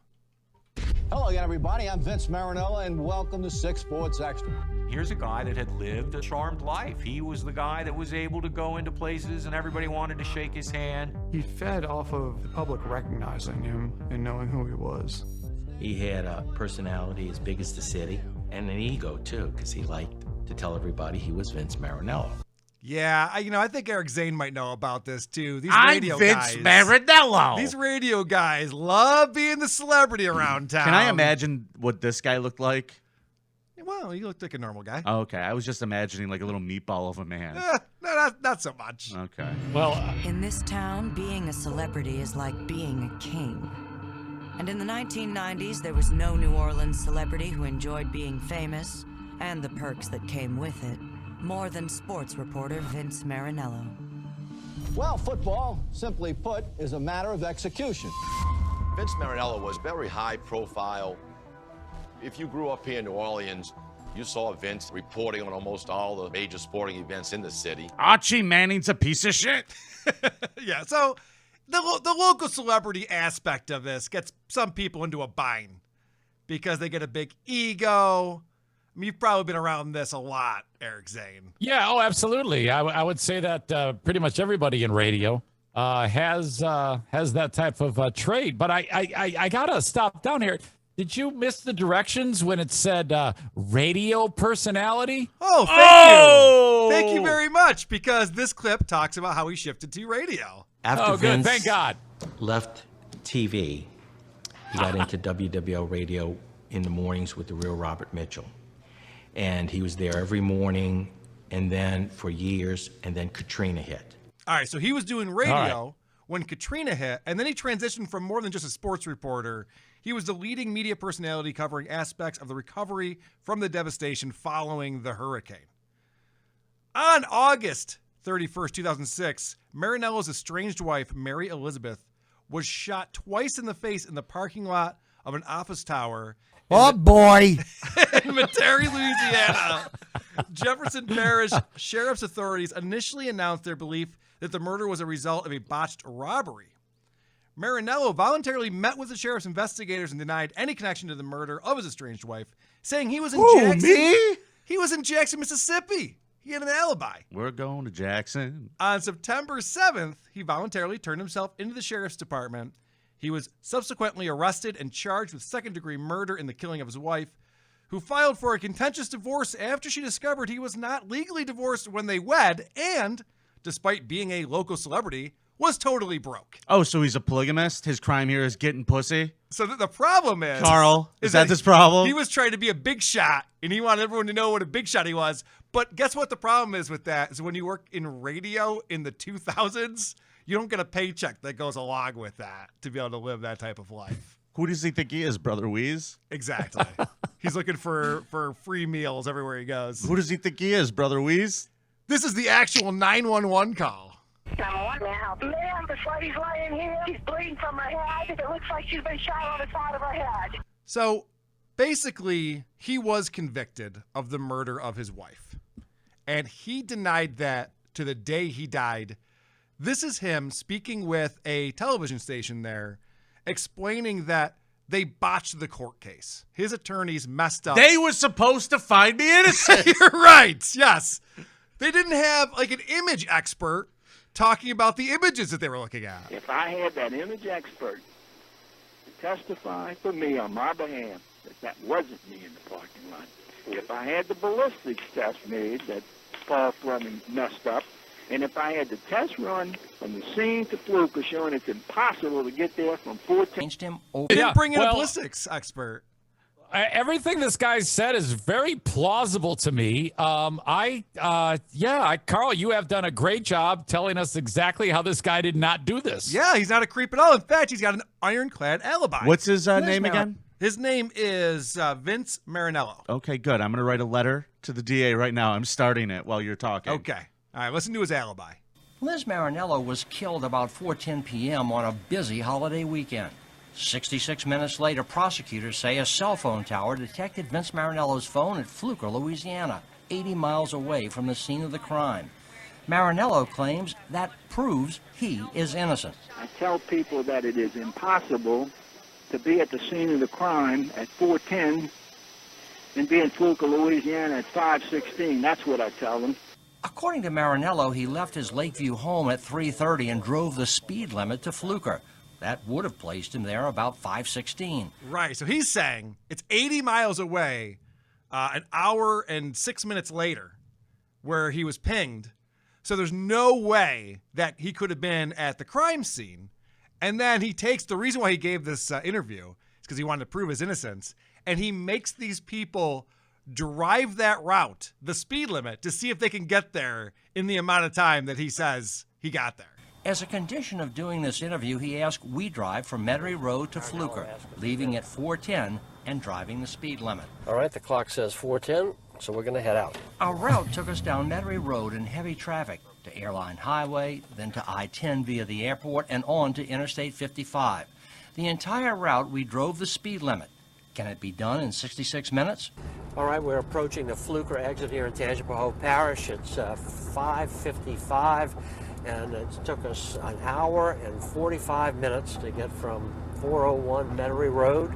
Hello again, everybody. I'm Vince Marinello, and welcome to 6 Sports Extra. Here's a guy that had lived a charmed life. He was the guy that was able to go into places and everybody wanted to shake his hand. He fed off of the public recognizing him and knowing who he was. He had a personality as big as the city and an ego, too, because he liked to tell everybody he was Vince Marinello. Yeah, I think Eric Zane might know about this too. These I'm radio Vince guys, Marinello. These radio guys love being the celebrity around town. Can I imagine what this guy looked like? Well, he looked like a normal guy. Oh, okay, I was just imagining like a little meatball of a man. No, not so much. Okay. Well, in this town, being a celebrity is like being a king. And in the 1990s, there was no New Orleans celebrity who enjoyed being famous and the perks that came with it more than sports reporter Vince Marinello. Well, football, simply put, is a matter of execution. Vince Marinello was very high profile. If you grew up here in New Orleans, you saw Vince reporting on almost all the major sporting events in the city. Archie Manning's a piece of shit. Yeah, so the local celebrity aspect of this gets some people into a bind because they get a big ego. I mean, you've probably been around this a lot, Eric Zane. Yeah, oh, absolutely. I would say that pretty much everybody in radio has that type of trait. But I gotta stop down here. Did you miss the directions when it said radio personality? Oh, thank you. Thank you very much, because this clip talks about how he shifted to radio. After good. Vince Thank God. left TV, he got into WWL radio in the mornings with the real Robert Mitchell. And he was there every morning, and then for years, and then Katrina hit. All right, so he was doing radio when Katrina hit, and then he transitioned from more than just a sports reporter. He was the leading media personality covering aspects of the recovery from the devastation following the hurricane. On August 31st, 2006, Marinello's estranged wife, Mary Elizabeth, was shot twice in the face in the parking lot of an office tower in Metairie, Louisiana. Jefferson Parish Sheriff's authorities initially announced their belief that the murder was a result of a botched robbery. Marinello voluntarily met with the sheriff's investigators and denied any connection to the murder of his estranged wife, saying he was in Jackson. Me? He was in Jackson, Mississippi. He had an alibi. We're going to Jackson. On September 7th, he voluntarily turned himself into the sheriff's department. He was subsequently arrested and charged with second-degree murder in the killing of his wife, who filed for a contentious divorce after she discovered he was not legally divorced when they wed and, despite being a local celebrity, was totally broke. Oh, so he's a polygamist? His crime here is getting pussy? So the problem is... Karl, is that his problem? He was trying to be a big shot, and he wanted everyone to know what a big shot he was. But guess what the problem is with that? Is when you work in radio in the 2000s, you don't get a paycheck that goes along with that to be able to live that type of life. Who does he think he is, Brother Weeze? Exactly. He's looking for free meals everywhere he goes. Who does he think he is, Brother Weeze? This is the actual 911 call. 911 now. Ma'am, this lady's laying here. She's bleeding from her head. It looks like she's been shot on the side of her head. So basically, he was convicted of the murder of his wife. And he denied that to the day he died. This is him speaking with a television station there, explaining that they botched the court case. His attorneys messed up. They were supposed to find me innocent. You're right. Yes. They didn't have like an image expert talking about the images that they were looking at. If I had that image expert to testify for me on my behalf that wasn't me in the parking lot, if I had the ballistics test made that Paul Fleming messed up, and if I had the test run from the scene to Fluker showing it's impossible to get there from 14... They didn't bring in a ballistics expert. Everything this guy said is very plausible to me. Karl, you have done a great job telling us exactly how this guy did not do this. Yeah, he's not a creep at all. In fact, he's got an ironclad alibi. What's his name again? His name is Vince Marinello. Okay, good. I'm going to write a letter to the DA right now. I'm starting it while you're talking. Okay. All right, listen to his alibi. Liz Marinello was killed about 4:10 p.m. on a busy holiday weekend. 66 minutes later, prosecutors say a cell phone tower detected Vince Marinello's phone at Fluker, Louisiana, 80 miles away from the scene of the crime. Marinello claims that proves he is innocent. I tell people that it is impossible to be at the scene of the crime at 4:10 and be in Fluker, Louisiana at 5:16. That's what I tell them. According to Marinello, he left his Lakeview home at 3:30 and drove the speed limit to Fluker. That would have placed him there about 5:16. Right, so he's saying it's 80 miles away, an hour and 6 minutes later, where he was pinged. So there's no way that he could have been at the crime scene. And then he takes the reason why he gave this interview is because he wanted to prove his innocence. And he makes these people drive that route, the speed limit, to see if they can get there in the amount of time that he says he got there. As a condition of doing this interview, he asked we drive from Metairie Road to Fluker, leaving at 4:10 and driving the speed limit. All right, the clock says 4:10, so we're going to head out. Our route took us down Metairie Road in heavy traffic to Airline Highway, then to I-10 via the airport, and on to Interstate 55. The entire route, we drove the speed limit. Can it be done in 66 minutes? All right, we're approaching the Fluker exit here in Tangipahoa Parish. It's 5:55, and it took us an hour and 45 minutes to get from 401 Metairie Road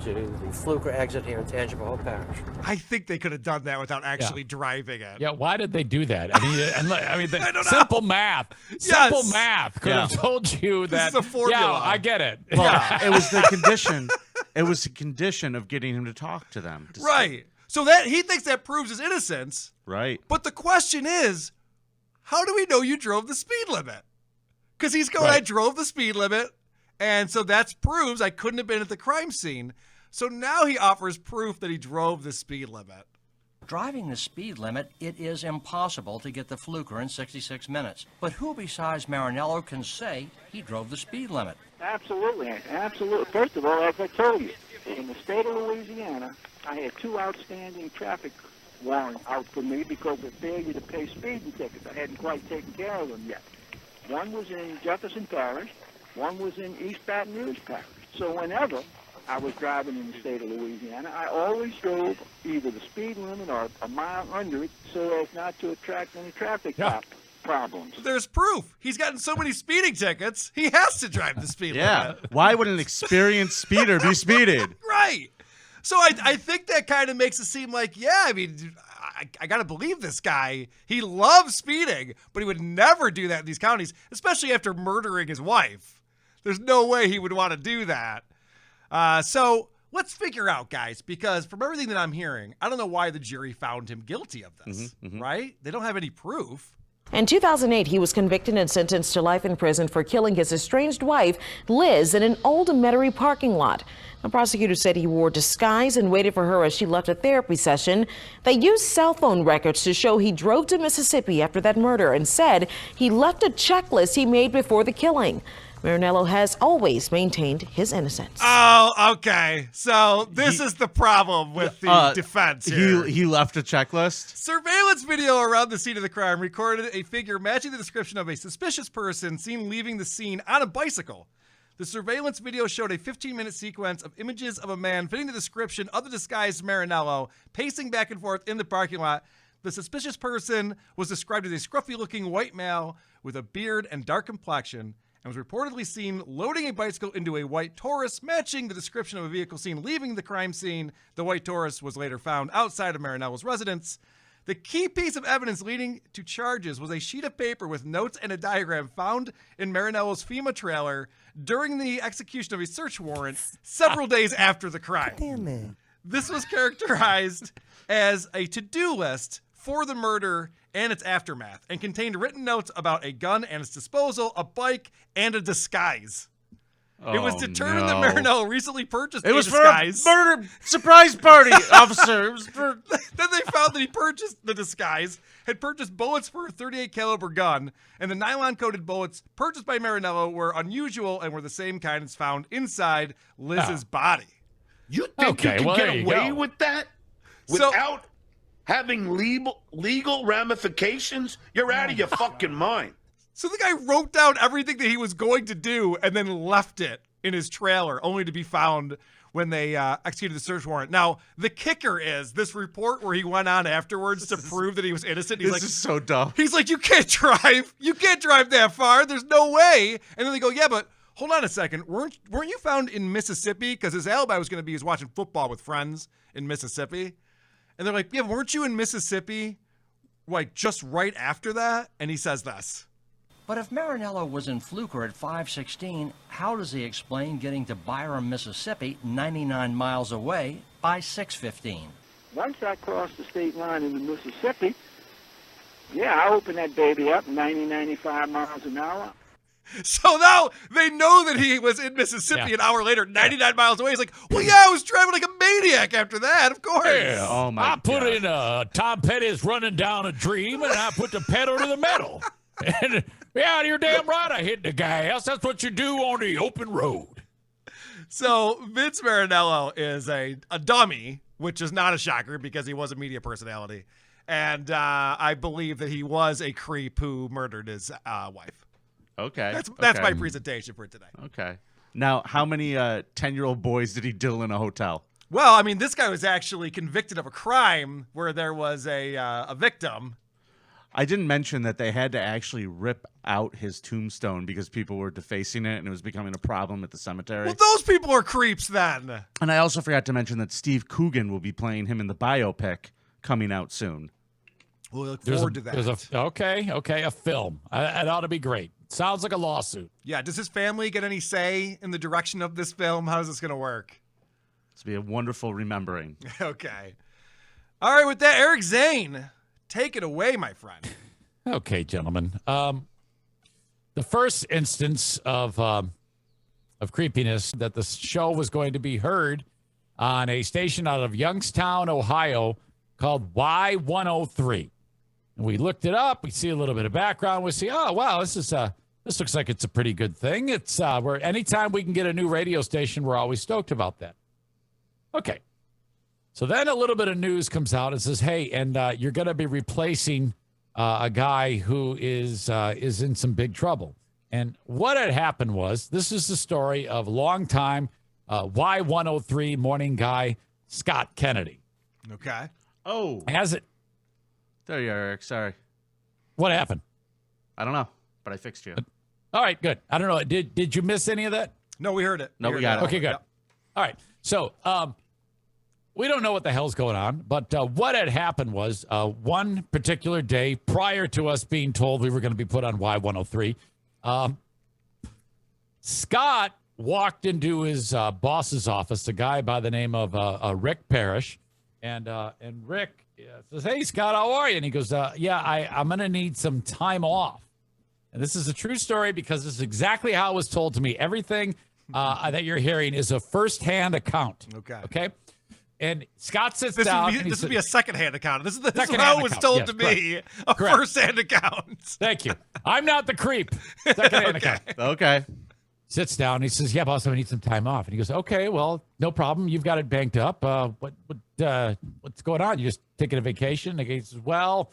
to the Fluker exit here in Tangipahoa Parish. I think they could have done that without actually driving it. Yeah, why did they do that? I mean, simple math. Simple math could have told you that. This is a formula. Yeah, I get it. Well, it was the condition. It was a condition of getting him to talk to them. Right. So that he thinks that proves his innocence. Right. But the question is, how do we know you drove the speed limit? Because he's going, I drove the speed limit, and so that proves I couldn't have been at the crime scene. So now he offers proof that he drove the speed limit. Driving the speed limit, it is impossible to get the fluker in 66 minutes. But who besides Marinello can say he drove the speed limit? Absolutely, absolutely. First of all, as I told you, in the state of Louisiana, I had 2 outstanding traffic warrants out for me because of failure to pay speeding tickets. I hadn't quite taken care of them yet. One was in Jefferson Parish, one was in East Baton Rouge Parish. So whenever I was driving in the state of Louisiana, I always drove either the speed limit or a mile under it so as not to attract any traffic problems. There's proof. He's gotten so many speeding tickets, he has to drive the speed limit. Why would an experienced speeder be speeded? Right. So I think that kind of makes it seem like, yeah, I mean, I got to believe this guy. He loves speeding, but he would never do that in these counties, especially after murdering his wife. There's no way he would want to do that. So let's figure out, guys, because from everything that I'm hearing, I don't know why the jury found him guilty of this, right? They don't have any proof. In 2008, he was convicted and sentenced to life in prison for killing his estranged wife, Liz, in an old Metairie parking lot. The prosecutor said he wore disguise and waited for her as she left a therapy session. They used cell phone records to show he drove to Mississippi after that murder and said he left a checklist he made before the killing. Marinello has always maintained his innocence. Oh, okay. So this is the problem with the defense here. He left a checklist? Surveillance video around the scene of the crime recorded a figure matching the description of a suspicious person seen leaving the scene on a bicycle. The surveillance video showed a 15-minute sequence of images of a man fitting the description of the disguised Marinello pacing back and forth in the parking lot. The suspicious person was described as a scruffy-looking white male with a beard and dark complexion, and was reportedly seen loading a bicycle into a white Taurus, matching the description of a vehicle seen leaving the crime scene. The white Taurus was later found outside of Marinello's residence. The key piece of evidence leading to charges was a sheet of paper with notes and a diagram found in Marinello's FEMA trailer during the execution of a search warrant several days after the crime. Damn it. This was characterized as a to-do list for the murder and its aftermath, and contained written notes about a gun and its disposal, a bike, and a disguise. It was determined that Marinello recently purchased a disguise. For a murder surprise party, officer. Then they found that he purchased the disguise, had purchased bullets for a .38 caliber gun, and the nylon-coated bullets purchased by Marinello were unusual and were the same kind as found inside Liz's body. You think you can get away with that without having legal ramifications? You're out of your fucking mind. So the guy wrote down everything that he was going to do and then left it in his trailer, only to be found when they executed the search warrant. Now, the kicker is this report where he went on afterwards to prove that he was innocent. He's this like, is so dumb. He's like, you can't drive. You can't drive that far. There's no way. And then they go, yeah, but hold on a second. Weren't you found in Mississippi? Because his alibi was going to be he was watching football with friends in Mississippi. And they're like, yeah, weren't you in Mississippi, like, just right after that? And he says this. But if Marinello was in Fluker at 5:16, how does he explain getting to Byram, Mississippi, 99 miles away, by 6:15? Once I crossed the state line into Mississippi, yeah, I opened that baby up 90, 95 miles an hour. So now they know that he was in Mississippi an hour later, 99 miles away. He's like, well, yeah, I was driving like a maniac after that, of course. Yeah. Oh, my I put in Tom Petty's Running Down a Dream, and I put the pedal to the metal. And yeah, you're damn right, I hit the gas. That's what you do on the open road. So Vince Marinello is a dummy, which is not a shocker because he was a media personality. And I believe that he was a creep who murdered his wife. Okay. That's my presentation for today. Okay. Now, how many 10-year-old boys did he diddle in a hotel? Well, I mean, this guy was actually convicted of a crime where there was a victim. I didn't mention that they had to actually rip out his tombstone because people were defacing it and it was becoming a problem at the cemetery. Well, those people are creeps then. And I also forgot to mention that Steve Coogan will be playing him in the biopic coming out soon. We'll look forward to that. Okay, a film. It ought to be great. Sounds like a lawsuit. Yeah, does his family get any say in the direction of this film? How is this going to work? to be a wonderful remembering. Okay. All right, with that, Eric Zane, take it away, my friend. Okay, gentlemen. The first instance of creepiness that the show was going to be heard on a station out of Youngstown, Ohio, called Y103. And we looked it up. We see a little bit of background. We see, oh wow, this looks like it's a pretty good thing. It's where anytime we can get a new radio station, we're always stoked about that. Okay. So then a little bit of news comes out and says, hey, and you're going to be replacing a guy who is in some big trouble. And what had happened was, this is the story of longtime Y103 morning guy, Scott Kennedy. Okay. Oh. Has it? There you are, Eric. Sorry. What happened? I don't know, but I fixed you. All right, good. I don't know. Did you miss any of that? No, we heard it. No, we got it. Okay, good. Yep. All right. So we don't know what the hell's going on, but what had happened was one particular day prior to us being told we were going to be put on Y103, Scott walked into his boss's office, a guy by the name of Rick Parrish, and Rick says, "Hey, Scott, how are you?" And he goes, "Yeah, I'm going to need some time off." And this is a true story because this is exactly how it was told to me. Everything that you're hearing is a first-hand account. Okay. And Scott sits down. This would be a second-hand account. This is Second-hand how it was account. told Yes, to me. correct. A first-hand account. Thank you. I'm not the creep. Second-hand account. Okay. Sits down. And he says, "Yeah, boss, I need some time off." And he goes, "Okay, well, no problem. You've got it banked up. What's going on? You just taking a vacation?" And he says, "Well,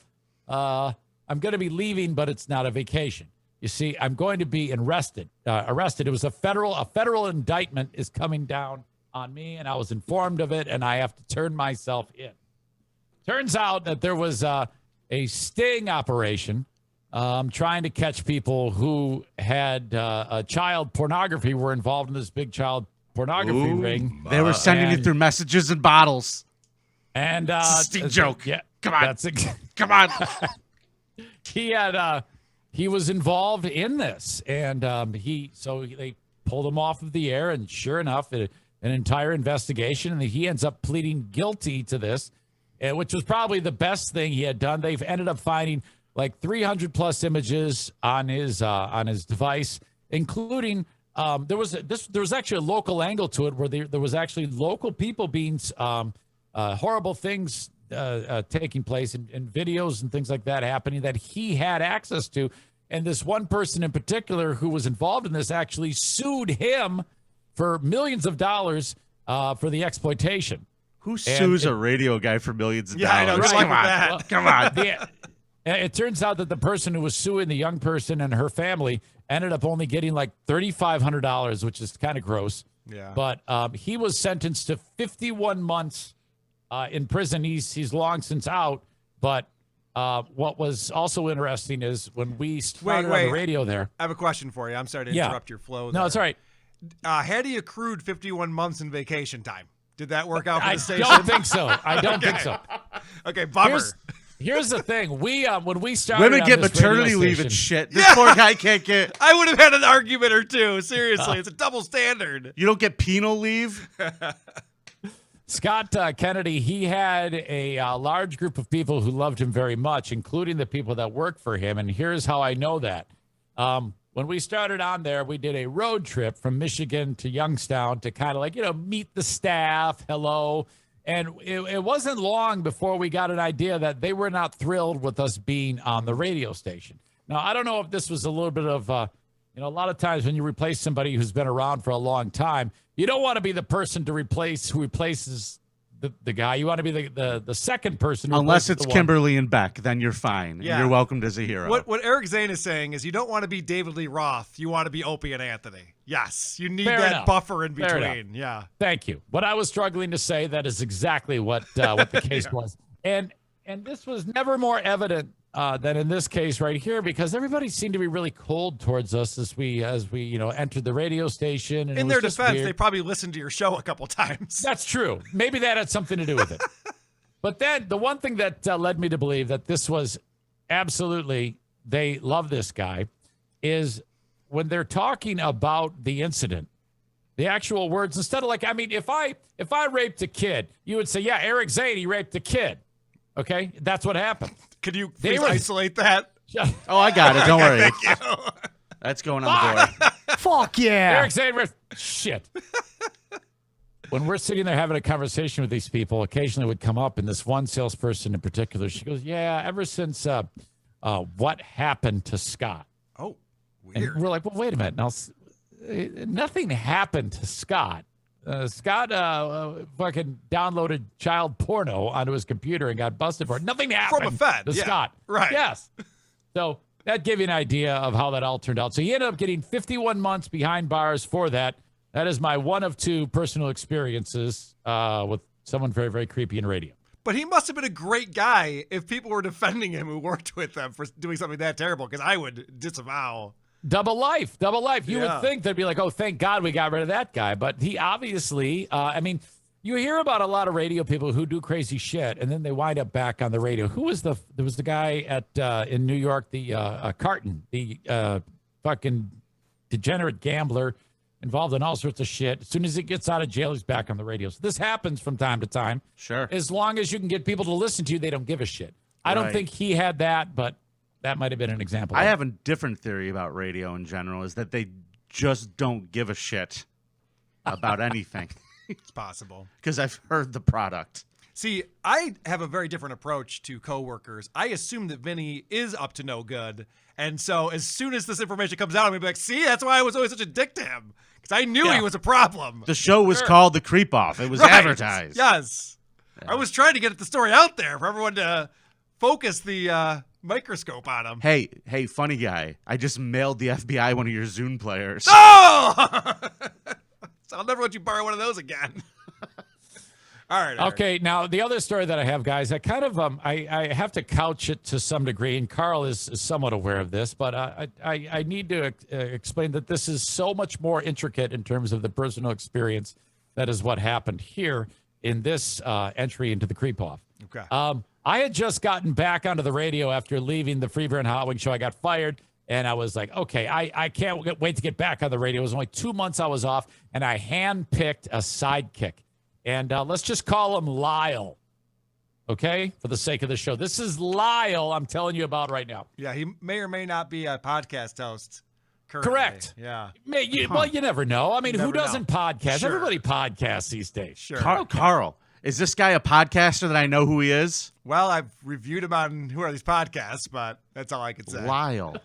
I'm going to be leaving, but it's not a vacation. You see, I'm going to be arrested. It was a federal indictment is coming down on me, and I was informed of it, and I have to turn myself in." Turns out that there was a sting operation trying to catch people who had child pornography, were involved in this big child pornography ring. They were sending you through messages and bottles. And it's a sting joke. Yeah, Come on. Come on. He was involved in this, and they pulled him off of the air, and sure enough, an entire investigation, and he ends up pleading guilty to this, which was probably the best thing he had done. They've ended up finding like 300 plus images on his device, including there was actually a local angle to it where there was actually local people being horrible things taking place and videos and things like that happening that he had access to. And this one person in particular who was involved in this actually sued him for millions of dollars for the exploitation. Who sues a radio guy for millions of dollars? I know. Good luck with that. Well, Come on. It turns out that the person who was suing the young person and her family ended up only getting like $3,500, which is kind of gross. Yeah. But he was sentenced to 51 months in prison. He's long since out. But what was also interesting is when we started on the radio there. I have a question for you. I'm sorry to interrupt your flow. No, it's all right. Had he accrued 51 months in vacation time? Did that work out for the station? I don't think so. I don't think so. Okay, bummer. Here's the thing. When we started, Women on get this maternity radio leave station, and shit. This poor guy can't get. I would have had an argument or two. Seriously, it's a double standard. You don't get penal leave. Scott Kennedy, he had a large group of people who loved him very much, including the people that worked for him. And here's how I know that. When we started on there, we did a road trip from Michigan to Youngstown to kind of like, meet the staff. Hello. And it wasn't long before we got an idea that they were not thrilled with us being on the radio station. Now, I don't know if this was a little bit of, a lot of times when you replace somebody who's been around for a long time, you don't want to be the person who replaces the guy. You want to be the second person. Unless it's Kimberly and Beck, then you're fine. Yeah. You're welcomed as a hero. What Eric Zane is saying is you don't want to be David Lee Roth. You want to be Opie and Anthony. Yes, you need Fair that enough. buffer in Fair between. enough. Yeah. Thank you. What I was struggling to say, that is exactly what the case was. And this was never more evident than in this case right here, because everybody seemed to be really cold towards us as we entered the radio station. And In their defense, they probably listened to your show a couple times. That's true. Maybe that had something to do with it. But then the one thing that led me to believe that this was absolutely, they love this guy, is when they're talking about the incident, The actual words, instead of like, I mean, if I raped a kid, you would say, yeah, Eric Zane, he raped a kid. Okay, that's what happened. Could you please isolate that? Oh, I got it. Don't worry. Thank you. That's going on the board. Fuck yeah. Eric Zane, shit. When we're sitting there having a conversation with these people, occasionally would come up, and this one salesperson in particular, she goes, yeah, ever since what happened to Scott. Oh, weird. And we're like, well, wait a minute. Now, nothing happened to Scott. Scott fucking downloaded child porno onto his computer and got busted for it. Nothing happened From a Fed. to Yeah. Scott. Right. Yes. So that gave you an idea of how that all turned out. So he ended up getting 51 months behind bars for that. That is my one of two personal experiences with someone very, very creepy in radio. But he must have been a great guy if people were defending him who worked with them for doing something that terrible, because I would disavow. Double life. You Yeah. would think they'd be like, oh, thank God we got rid of that guy. But he obviously, you hear about a lot of radio people who do crazy shit, and then they wind up back on the radio. There was the guy in New York, the Carton, the fucking degenerate gambler involved in all sorts of shit. As soon as he gets out of jail, he's back on the radio. So this happens from time to time. Sure. As long as you can get people to listen to you, they don't give a shit. I don't Right. think he had that, but that might have been an example. I have a different theory about radio in general, is that they just don't give a shit about anything. It's possible. Because I've heard the product. See, I have a very different approach to coworkers. I assume that Vinny is up to no good. And so as soon as this information comes out, I'm going to be like, see, that's why I was always such a dick to him. Because I knew he was a problem. The show was called The Creep Off. It was Right. advertised. Yes. I was trying to get the story out there for everyone to focus the microscope on him. Hey, funny guy. I just mailed the FBI one of your Zune players. Oh! So I'll never let you borrow one of those again. All right. Okay, now the other story that I have, guys, I kind of I have to couch it to some degree, and Karl is somewhat aware of this, but I need to explain that this is so much more intricate in terms of the personal experience. That is what happened here in this entry into the Creep Off. Okay. I had just gotten back onto the radio after leaving the Freeburn and Hot Wing show. I got fired, and I was like, okay, I can't wait to get back on the radio. It was only 2 months I was off, and I handpicked a sidekick. And let's just call him Lyle, okay, for the sake of the show. This is Lyle I'm telling you about right now. Yeah, he may or may not be a podcast host currently. Correct. Yeah. Well, you never know. I mean, You who never doesn't know. podcast? Sure. Everybody podcasts these days. Sure. Karl, is this guy a podcaster that I know who he is? Well, I've reviewed him on Who Are These Podcasts, but that's all I could say. Lyle.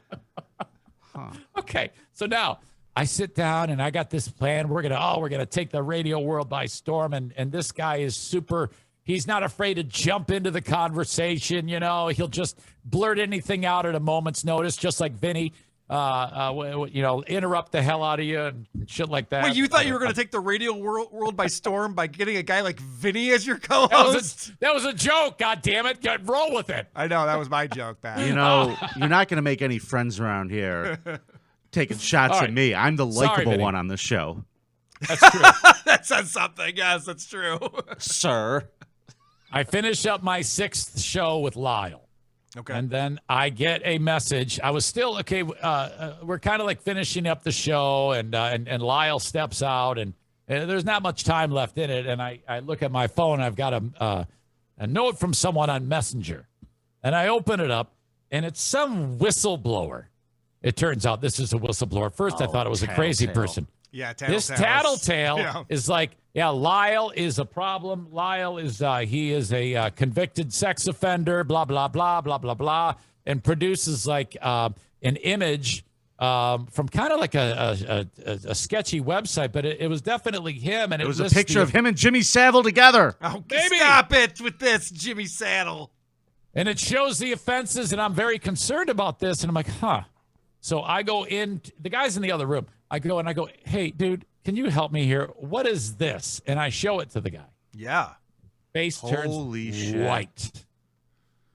Okay, so now I sit down and I got this plan. We're gonna take the radio world by storm, and this guy is super. He's not afraid to jump into the conversation. You know, he'll just blurt anything out at a moment's notice, just like Vinny. Interrupt the hell out of you and shit like that. Wait, you thought you were going to take the radio world by storm by getting a guy like Vinny as your co-host? That was a joke. God damn it! Roll with it. I know that was my joke, Pat. You know, you're not going to make any friends around here taking shots All at right. me. I'm the Sorry, likable Vinny. one on the show. That's true. That says something. Yes, that's true. Sir. I finish up my 6th show with Lyle. Okay. And then I get a message. I was still okay. We're kind of like finishing up the show, and Lyle steps out, and there's not much time left in it. And I look at my phone. I've got a note from someone on Messenger, and I open it up, and it's some whistleblower. It turns out this is a whistleblower. First, I thought it was a crazy tattletale. person. Yeah, This tattletale is like, Lyle is a problem. Lyle is he is a convicted sex offender, blah, blah, blah, blah, blah, blah, and produces like an image from kind of like a sketchy website, but it was definitely him. And It was a lists picture of him and Jimmy Savile together. Oh, stop it with this, Jimmy Saddle. And it shows the offenses, and I'm very concerned about this. And I'm like, huh. So I go in, the guy's in the other room. I go, hey, dude, can you help me here? What is this? And I show it to the guy. Yeah. Face Holy turns shit. white.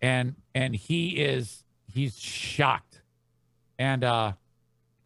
And he's shocked. And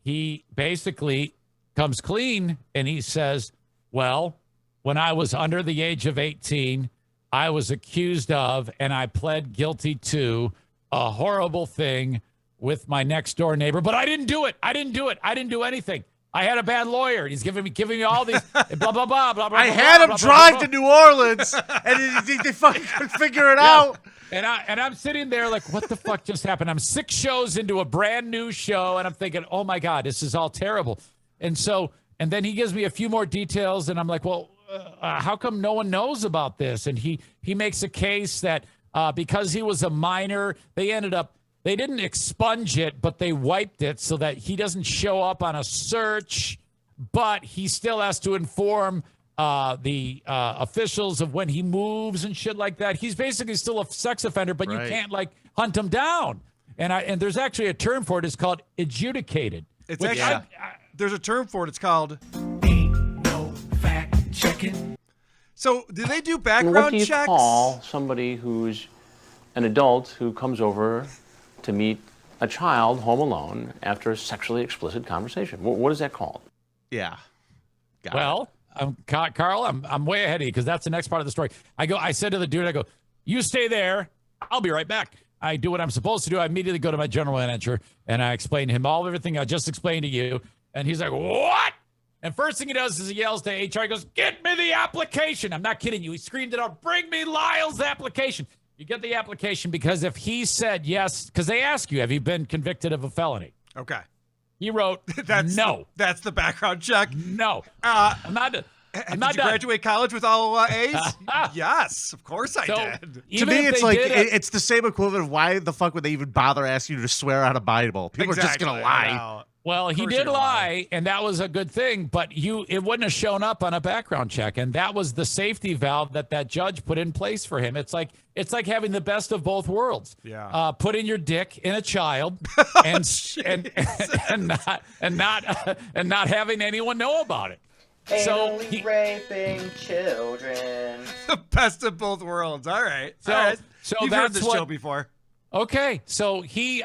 he basically comes clean, and he says, well, when I was under the age of 18, I was accused of, and I pled guilty to, a horrible thing with my next door neighbor, but I didn't do it. I didn't do anything. I had a bad lawyer. And he's giving me all these blah, blah, blah, blah, blah. I had him blah, drive blah, blah. to New Orleans, and they fucking couldn't figure it out. And I'm sitting there like, what the fuck just happened? I'm 6 shows into a brand new show, and I'm thinking, oh my God, this is all terrible. And then he gives me a few more details, and I'm like, well, how come no one knows about this? And he makes a case that because he was a minor, they didn't expunge it, but they wiped it so that he doesn't show up on a search, but he still has to inform the officials of when he moves and shit like that. He's basically still a sex offender, but you can't like hunt him down. And there's actually a term for it. It's called adjudicated. It's actually, there's a term for it. It's called fact checking. So do they do background what do you checks? call somebody who's an adult who comes over to meet a child home alone after a sexually explicit conversation? What is that called? Yeah. Well, Carl, I'm way ahead of you because that's the next part of the story. I said to the dude, I go, you stay there. I'll be right back. I do what I'm supposed to do. I immediately go to my general manager and I explain to him everything I just explained to you. And he's like, what? And first thing he does is he yells to HR. He goes, get me the application. I'm not kidding you. He screamed it out. Bring me Lyle's application. You get the application because if he said yes, because they ask you, have you been convicted of a felony? Okay. He wrote, no. That's the background check? No. I'm not did you graduate college with all A's? Yes, of course I did. To me, it's like it's the same equivalent of why the fuck would they even bother asking you to swear out a Bible? People are just going to lie. Well, he did lie, and that was a good thing, but it wouldn't have shown up on a background check, and that was the safety valve that judge put in place for him. It's like having the best of both worlds. Yeah. Putting your dick in a child and not having anyone know about it. Anally raping children. The best of both worlds. All right. So, all right. so You've that's heard this show before. Okay. So he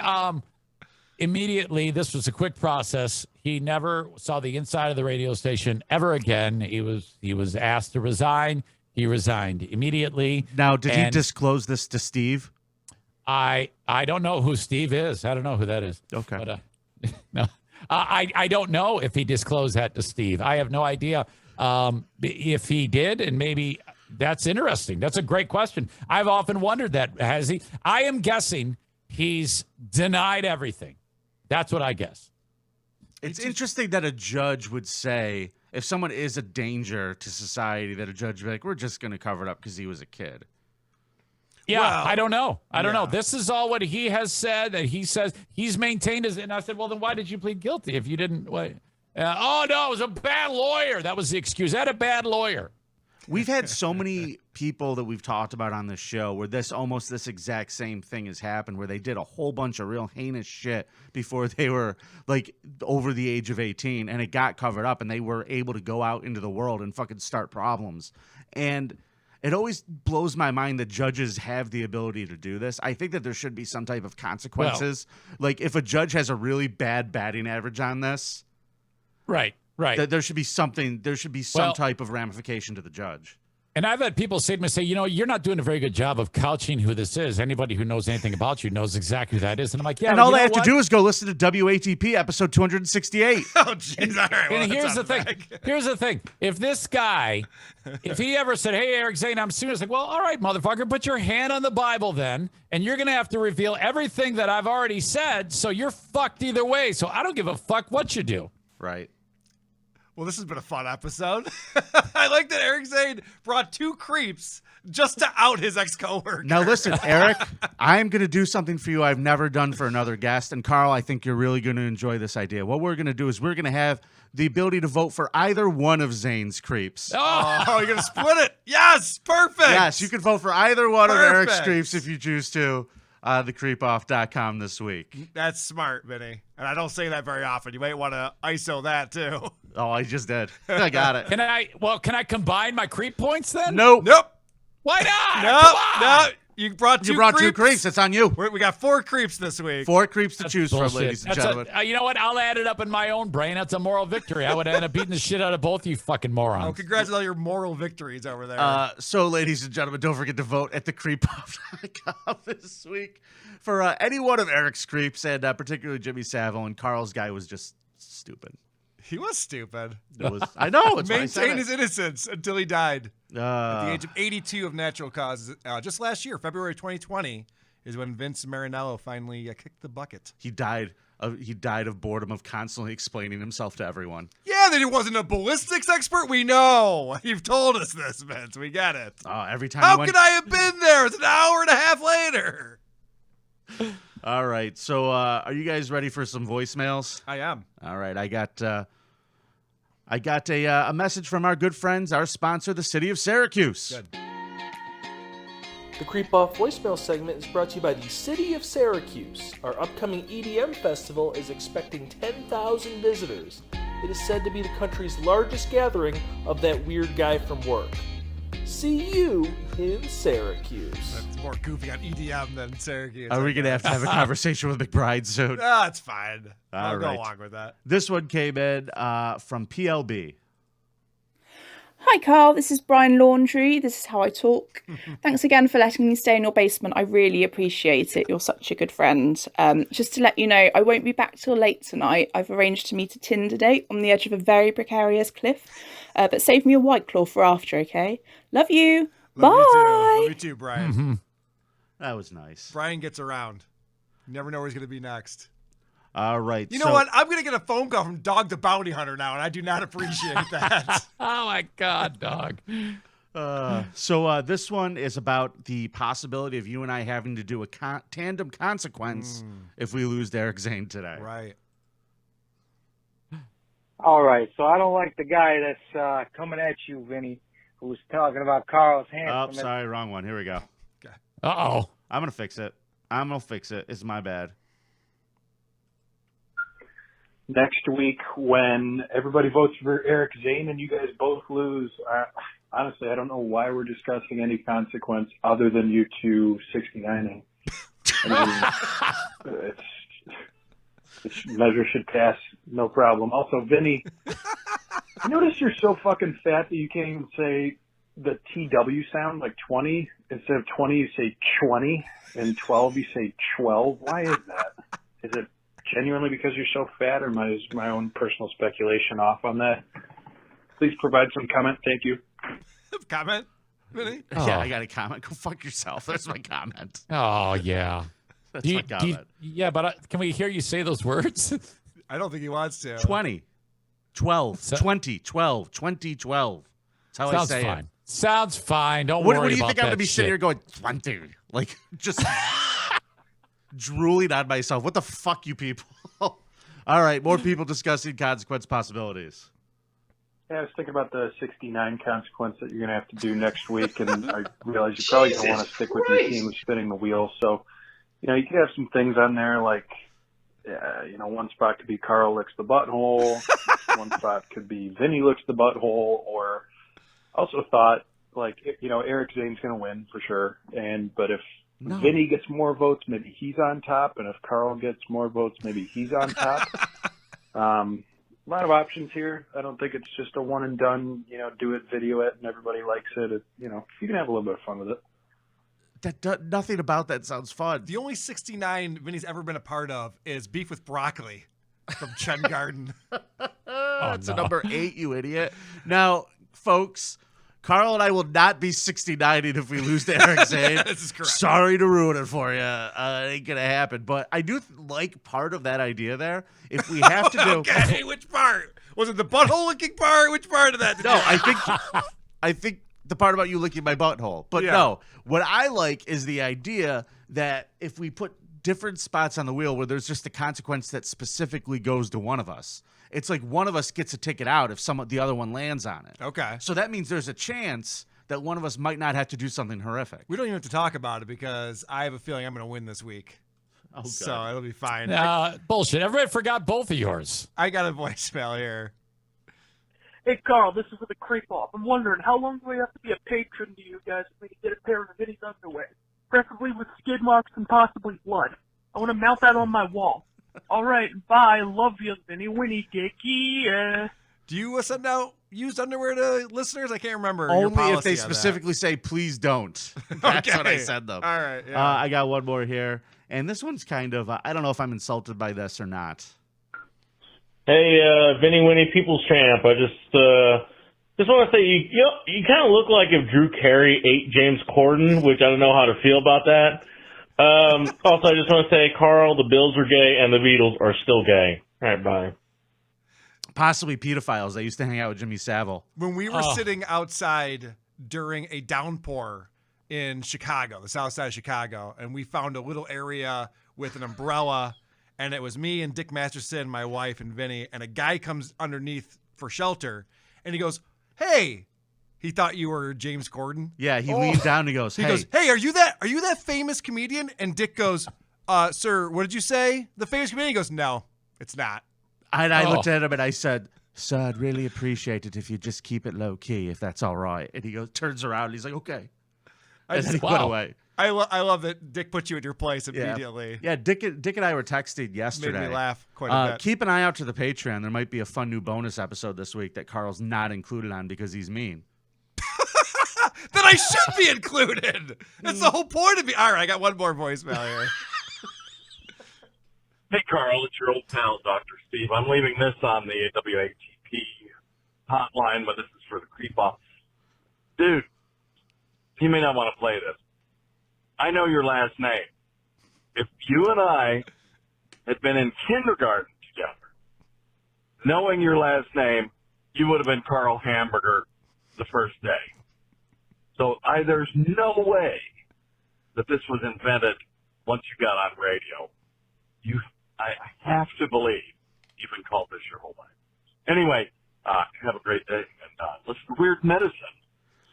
immediately, this was a quick process. He never saw the inside of the radio station ever again. He was asked to resign. He resigned immediately. Now, did he disclose this to Steve? I don't know who Steve is. I don't know who that is. Okay. But no. I don't know if he disclosed that to Steve. I have no idea if he did, and maybe that's interesting. That's a great question. I've often wondered that. Has he? I am guessing he's denied everything. That's what I guess. It's interesting that a judge would say, if someone is a danger to society, that a judge would be like, we're just going to cover it up because he was a kid. Yeah, Well, I don't know. I don't yeah. know. This is all what he has said, that he says he's maintained his. And I said, well, then why did you plead guilty if you didn't? Wait. Oh, no, it was a bad lawyer. That was the excuse. I had a bad lawyer. We've had so many people that we've talked about on this show where this exact same thing has happened, where they did a whole bunch of real heinous shit before they were like over the age of 18, and it got covered up, and they were able to go out into the world and fucking start problems. And it always blows my mind that judges have the ability to do this. I think that there should be some type of consequences. Like if a judge has a really bad batting average on this, right. There should be something. There should be some type of ramification to the judge. And I've had people say to me, you're not doing a very good job of couching who this is. Anybody who knows anything about you knows exactly who that is. And I'm like, yeah. And all they have to do is go listen to WATP episode 268. Oh, jeez. All right. Well, And here's the thing. Here's the thing. If this guy, if he ever said, hey, Eric Zane, I'm suing, it's like, well, all right, motherfucker, put your hand on the Bible then, and you're going to have to reveal everything that I've already said, so you're fucked either way. So I don't give a fuck what you do. Right. Well, this has been a fun episode. I like that Eric Zane brought 2 creeps just to out his ex-coworker. Now, listen, Eric, I'm going to do something for you I've never done for another guest. And, Carl, I think you're really going to enjoy this idea. What we're going to do is we're going to have the ability to vote for either one of Zane's creeps. Oh, you're going to split it. Yes, perfect. Yes, you can vote for either one of Eric's creeps if you choose to. Thecreepoff.com this week. That's smart, Vinny. And I don't say that very often. You might want to ISO that, too. Oh, I just did. I got it. Can I combine my creep points then? Nope. Why not? No. You brought 2 creeps. 2 creeps. It's on you. We got 4 creeps this week. 4 creeps to choose from, ladies and gentlemen. You know what? I'll add it up in my own brain. That's a moral victory. I would end up beating the shit out of both you fucking morons. Oh, congrats on all your moral victories over there. So, ladies and gentlemen, don't forget to vote at thecreepoff.com this week for any one of Eric's creeps, and particularly Jimmy Savile. And Carl's guy was just stupid. He was stupid. I know. It's maintained his innocence until he died at the age of 82 of natural causes. Just last year, February 2020, is when Vince Marinello finally kicked the bucket. He died of boredom of constantly explaining himself to everyone. Yeah, that he wasn't a ballistics expert. We know. You've told us this, Vince. We get it. Every time. How could I have been there? It's an hour and a half later. All right. So, are you guys ready for some voicemails? I am. All right. I got a message from our good friends, our sponsor, the city of Syracuse. Good. The Creep Off voicemail segment is brought to you by the city of Syracuse. Our upcoming EDM festival is expecting 10,000 visitors. It is said to be the country's largest gathering of that weird guy from work. See you in Syracuse. That's more goofy on EDM than Syracuse. Are we going to have a conversation with McBride soon? No, it's fine. All I'll right. go along with that. This one came in from PLB. Hi Carl, this is Brian Laundry. This is how I talk. Thanks again for letting me stay in your basement. I really appreciate it. You're such a good friend. Just to let you know, I won't be back till late tonight. I've arranged to meet a Tinder date on the edge of a very precarious cliff. But save me a White Claw for after, okay? Love you. Bye. Love you too, Brian. Mm-hmm. That was nice. Brian gets around. You never know where he's going to be next. All right. You know what? I'm going to get a phone call from Dog the Bounty Hunter now, and I do not appreciate that. Oh, my God, Dog. So this one is about the possibility of you and I having to do a tandem consequence if we lose Eric Zane today. Right. All right. So I don't like the guy that's coming at you, Vinny, who was talking about Carl's handsomeness. Oh, sorry. Wrong one. Here we go. Uh-oh. I'm going to fix it. It's my bad. Next week, when everybody votes for Eric Zane and you guys both lose, honestly, I don't know why we're discussing any consequence other than you two 69ing. I mean, it's measure should pass, no problem. Also, Vinny, I noticed you're so fucking fat that you can't even say the TW sound, like 20. Instead of 20, you say 20, and 12, you say 12. Why is that? Is it genuinely because you're so fat, or is my own personal speculation off on that? Please provide some comment. Thank you. Comment? Really? Yeah, I got a comment. Go fuck yourself. That's my comment. Oh, yeah. That's my comment. Yeah, but can we hear you say those words? I don't think he wants to. 20, 12, 20, 12, 20, 12. That's how I say fine. it. Sounds fine. Don't worry about that. What do you think I'm going to be shit. sitting here going, 20? Like, just drooling on myself. What the fuck, you people? All right, more people discussing consequence possibilities. Yeah, I was thinking about the 69 consequence that you're going to have to do next week, and I realize you probably don't want to stick with your team who's spinning the wheel. So, you could have some things on there like, one spot could be Karl licks the butthole, one spot could be Vinny licks the butthole, or also thought, like, Eric Zane's going to win for sure, but if Vinny gets more votes, maybe he's on top, and if Karl gets more votes, maybe he's on top. A lot of options here. I don't think it's just a one and done, do it, video it, and everybody likes it. You can have a little bit of fun with it. Nothing about that sounds fun. The only 69 Vinny's ever been a part of is Beef with Broccoli from Chen Garden. It's a number 8, you idiot. Now, folks, Karl and I will not be 69ing if we lose to Eric Zane. This is correct. Sorry to ruin it for you. It ain't going to happen. But I do like part of that idea there. If we have to do... Okay, which part? Was it the butthole licking part? Which part of that? No, I think the part about you licking my butthole. But no, what I like is the idea that if we put different spots on the wheel where there's just a consequence that specifically goes to one of us, it's like one of us gets a ticket out if the other one lands on it. Okay. So that means there's a chance that one of us might not have to do something horrific. We don't even have to talk about it because I have a feeling I'm going to win this week. Oh, God. So it'll be fine. Bullshit. Everybody forgot both of yours. I got a voicemail here. Hey, Karl, this is for the creep off. I'm wondering, how long do we have to be a patron to you guys if we can get a pair of Vinny's underwear? Preferably with skid marks and possibly blood. I want to mount that on my wall. All right, bye. Love you, Vinny Winnie Dicky. Do you send out used underwear to listeners? I can't remember. your Only if policy they on specifically say, please don't. That's what I send them. All right. Yeah. I got one more here. And this one's kind of, I don't know if I'm insulted by this or not. Hey, Vinny Winnie People's Champ. I just want to say you kind of look like if Drew Carey ate James Corden, which I don't know how to feel about that. Also, I just want to say, Carl, the Bills were gay and the Beatles are still gay. All right, bye. Possibly pedophiles. They used to hang out with Jimmy Savile. When we were sitting outside during a downpour in Chicago, the south side of Chicago, and we found a little area with an umbrella, and it was me and Dick Masterson, my wife, and Vinny, and a guy comes underneath for shelter, and he goes, "Hey," he thought you were James Corden. Yeah, he leaned down and he goes, "Hey, are you that famous comedian?" And Dick goes, "Sir, what did you say? The famous comedian?" He goes, "No, it's not." And I looked at him and I said, "Sir, I'd really appreciate it if you just keep it low key, if that's all right." And he goes, turns around, and he's like, "Okay." And then he went away. I love that Dick put you in your place immediately. Yeah, Dick and I were texting yesterday. Made me laugh quite a bit. Keep an eye out to the Patreon. There might be a fun new bonus episode this week that Carl's not included on because he's mean. Then I should be included. That's the whole point of me. All right, I got one more voicemail here. Hey, Carl, it's your old pal, Dr. Steve. I'm leaving this on the WATP hotline, but this is for the creep-off. Dude, you may not want to play this. I know your last name. If you and I had been in kindergarten together, knowing your last name, you would have been Carl Hamburger the first day. So there's no way that this was invented once you got on radio. I have to believe you've been called this your whole life. Anyway, have a great day, and listen to Weird Medicine.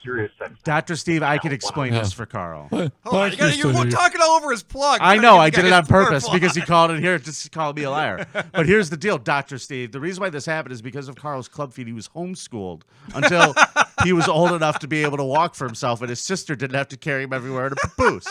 Serious sex. Dr. Steve, I could explain this for Carl. Hold on, you're talking all over his plug. I know, I did it on purpose because he called in here just to call me a liar. But here's the deal, Dr. Steve. The reason why this happened is because of Carl's club feet. He was homeschooled until he was old enough to be able to walk for himself, and his sister didn't have to carry him everywhere to papoose.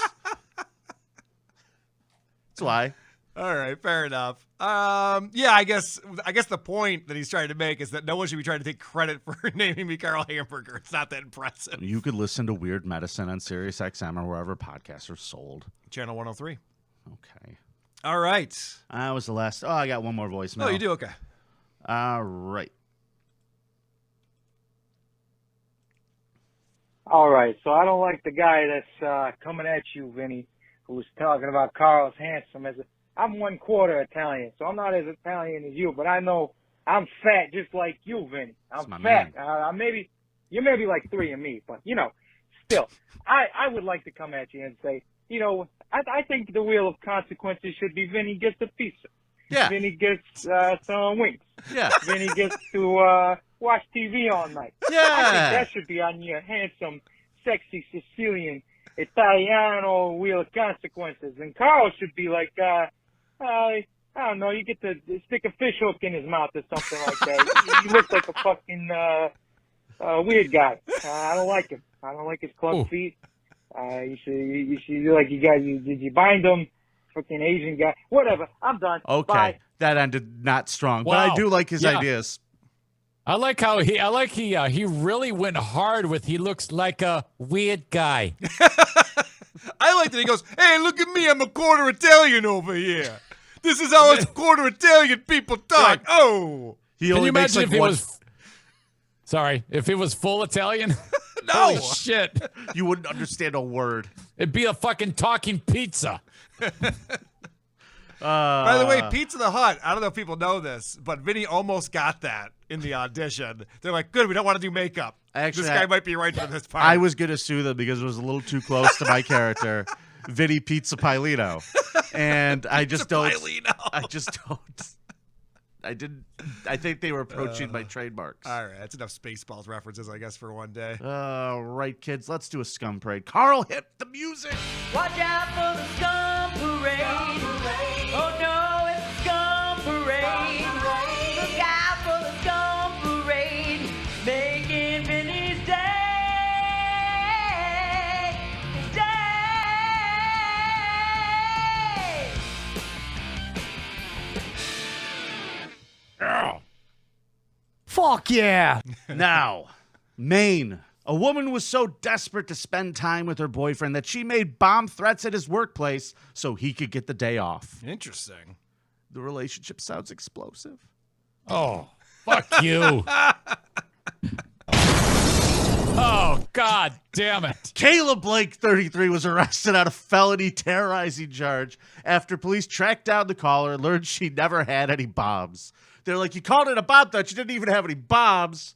That's why. All right, fair enough. Yeah, I guess the point that he's trying to make is that no one should be trying to take credit for naming me Carl Hamburger. It's not that impressive. You could listen to Weird Medicine on Sirius XM or wherever podcasts are sold. Channel 103. Okay. All right. That was the last. Oh, I got one more voicemail. Oh, you do? Okay. All right. All right, so I don't like the guy that's coming at you, Vinny, who was talking about Carl's handsome I'm 1/4 Italian, so I'm not as Italian as you, but I know I'm fat just like you, Vinny. I'm fat. You may be like 3 of me, but still, I would like to come at you and say, I think the wheel of consequences should be Vinny gets a pizza. Yeah. Vinny gets some wings. Yeah. Vinny gets to watch TV all night. Yeah. I think that should be on your handsome, sexy Sicilian Italiano wheel of consequences. And Carl should be like, I don't know, you get to stick a fish hook in his mouth or something like that. He looks like a fucking weird guy. I don't like him. I don't like his club feet. You should like did you bind him? Fucking Asian guy. Whatever. I'm done. Okay. Bye. That ended not strong, Wow. but I do like his ideas. I like he really went hard with he looks like a weird guy. I like that he goes, "Hey, look at me, I'm a 1/4 Italian over here. This is how us 1/4 Italian people talk." Oh. He Can only you makes imagine like if he one. was Sorry, if it was full Italian? No. Holy shit. You wouldn't understand a word. It'd be a fucking talking pizza. By the way, Pizza the Hut, I don't know if people know this, but Vinny almost got that in the audition. They're like, good, we don't want to do makeup. Actually, this guy might be right for this part. I was going to sue them because it was a little too close to my character, Vinny Pizza Pilino. And I just don't. I think they were approaching my trademarks. All right, that's enough Spaceballs references, I guess, for one day. All right, kids, let's do a Scum parade. Carl, hit the music. Watch out for the Scum Parade. Oh no, it's the Scum Parade. Look out for the Scum Parade. Making Vinny's day. Ow. Fuck yeah. Now, Maine. A woman was so desperate to spend time with her boyfriend that she made bomb threats at his workplace so he could get the day off. Interesting. The relationship sounds explosive. Oh, fuck you. Oh, God damn it. Caleb Blake, 33, was arrested on a felony terrorizing charge after police tracked down the caller and learned she never had any bombs. They're like, you called it a bomb threat. You didn't even have any bombs.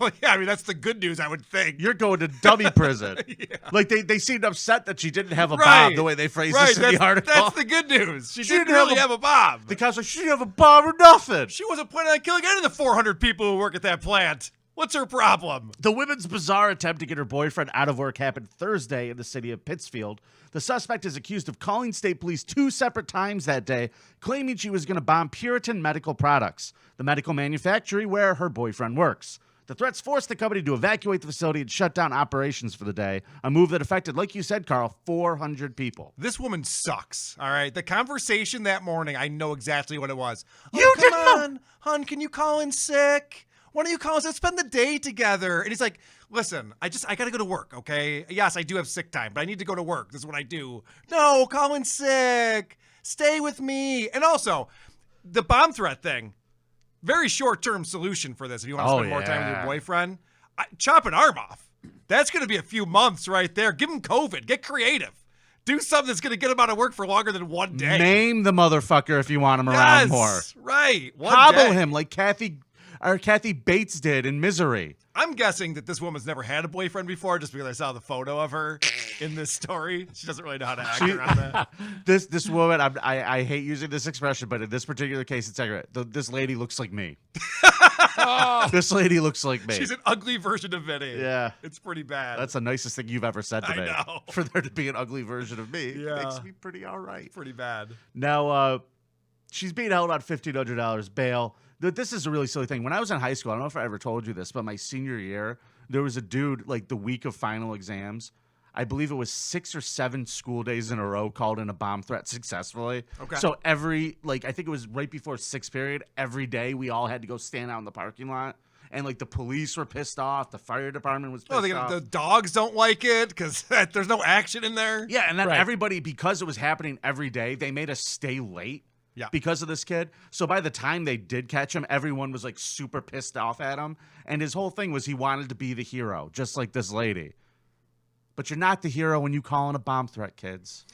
Well, yeah, I mean, that's the good news, I would think. You're going to dummy prison. Yeah. Like, they seemed upset that she didn't have a bomb, the way they phrased this in the article. That's the good news. She didn't really have a bomb. The cops like, she didn't have a bomb or nothing. She wasn't planning on killing any of the 400 people who work at that plant. What's her problem? The women's bizarre attempt to get her boyfriend out of work happened Thursday in the city of Pittsfield. The suspect is accused of calling state police 2 separate times that day, claiming she was going to bomb Puritan Medical Products, the medical manufacturer where her boyfriend works. The threats forced the company to evacuate the facility and shut down operations for the day, a move that affected, like you said, Carl, 400 people. This woman sucks, all right? The conversation that morning, I know exactly what it was. You come on, hon, can you call in sick? Why don't you call us? Let's spend the day together. And he's like, listen, I got to go to work, okay? Yes, I do have sick time, but I need to go to work. This is what I do. No, call in sick. Stay with me. And also, the bomb threat thing, very short-term solution for this. If you want to spend more time with your boyfriend, chop an arm off. That's going to be a few months right there. Give him COVID. Get creative. Do something that's going to get him out of work for longer than one day. Name the motherfucker if you want him around more. Right. Hobble him like Kathy Bates did in Misery. I'm guessing that this woman's never had a boyfriend before just because I saw the photo of her in this story. She doesn't really know how to act around that. This woman, I hate using this expression, but in this particular case, it's accurate. This lady looks like me. This lady looks like me. She's an ugly version of Vinnie. Yeah. It's pretty bad. That's the nicest thing you've ever said to me. I know. For there to be an ugly version of me Yeah. makes me pretty all right. Pretty bad. Now, she's being held on $1,500 bail. This is a really silly thing. When I was in high school, I don't know if I ever told you this, but my senior year, there was a dude, like the week of final exams, I believe it was 6 or 7 school days in a row called in a bomb threat successfully. Okay. So I think it was right before 6th period, every day we all had to go stand out in the parking lot. And the police were pissed off. The fire department was pissed off. The dogs don't like it because there's no action in there. Yeah, and then everybody, because it was happening every day, they made us stay late. Yeah. Because of this kid. So by the time they did catch him, everyone was super pissed off at him. And his whole thing was he wanted to be the hero, just like this lady. But you're not the hero when you call in a bomb threat, kids.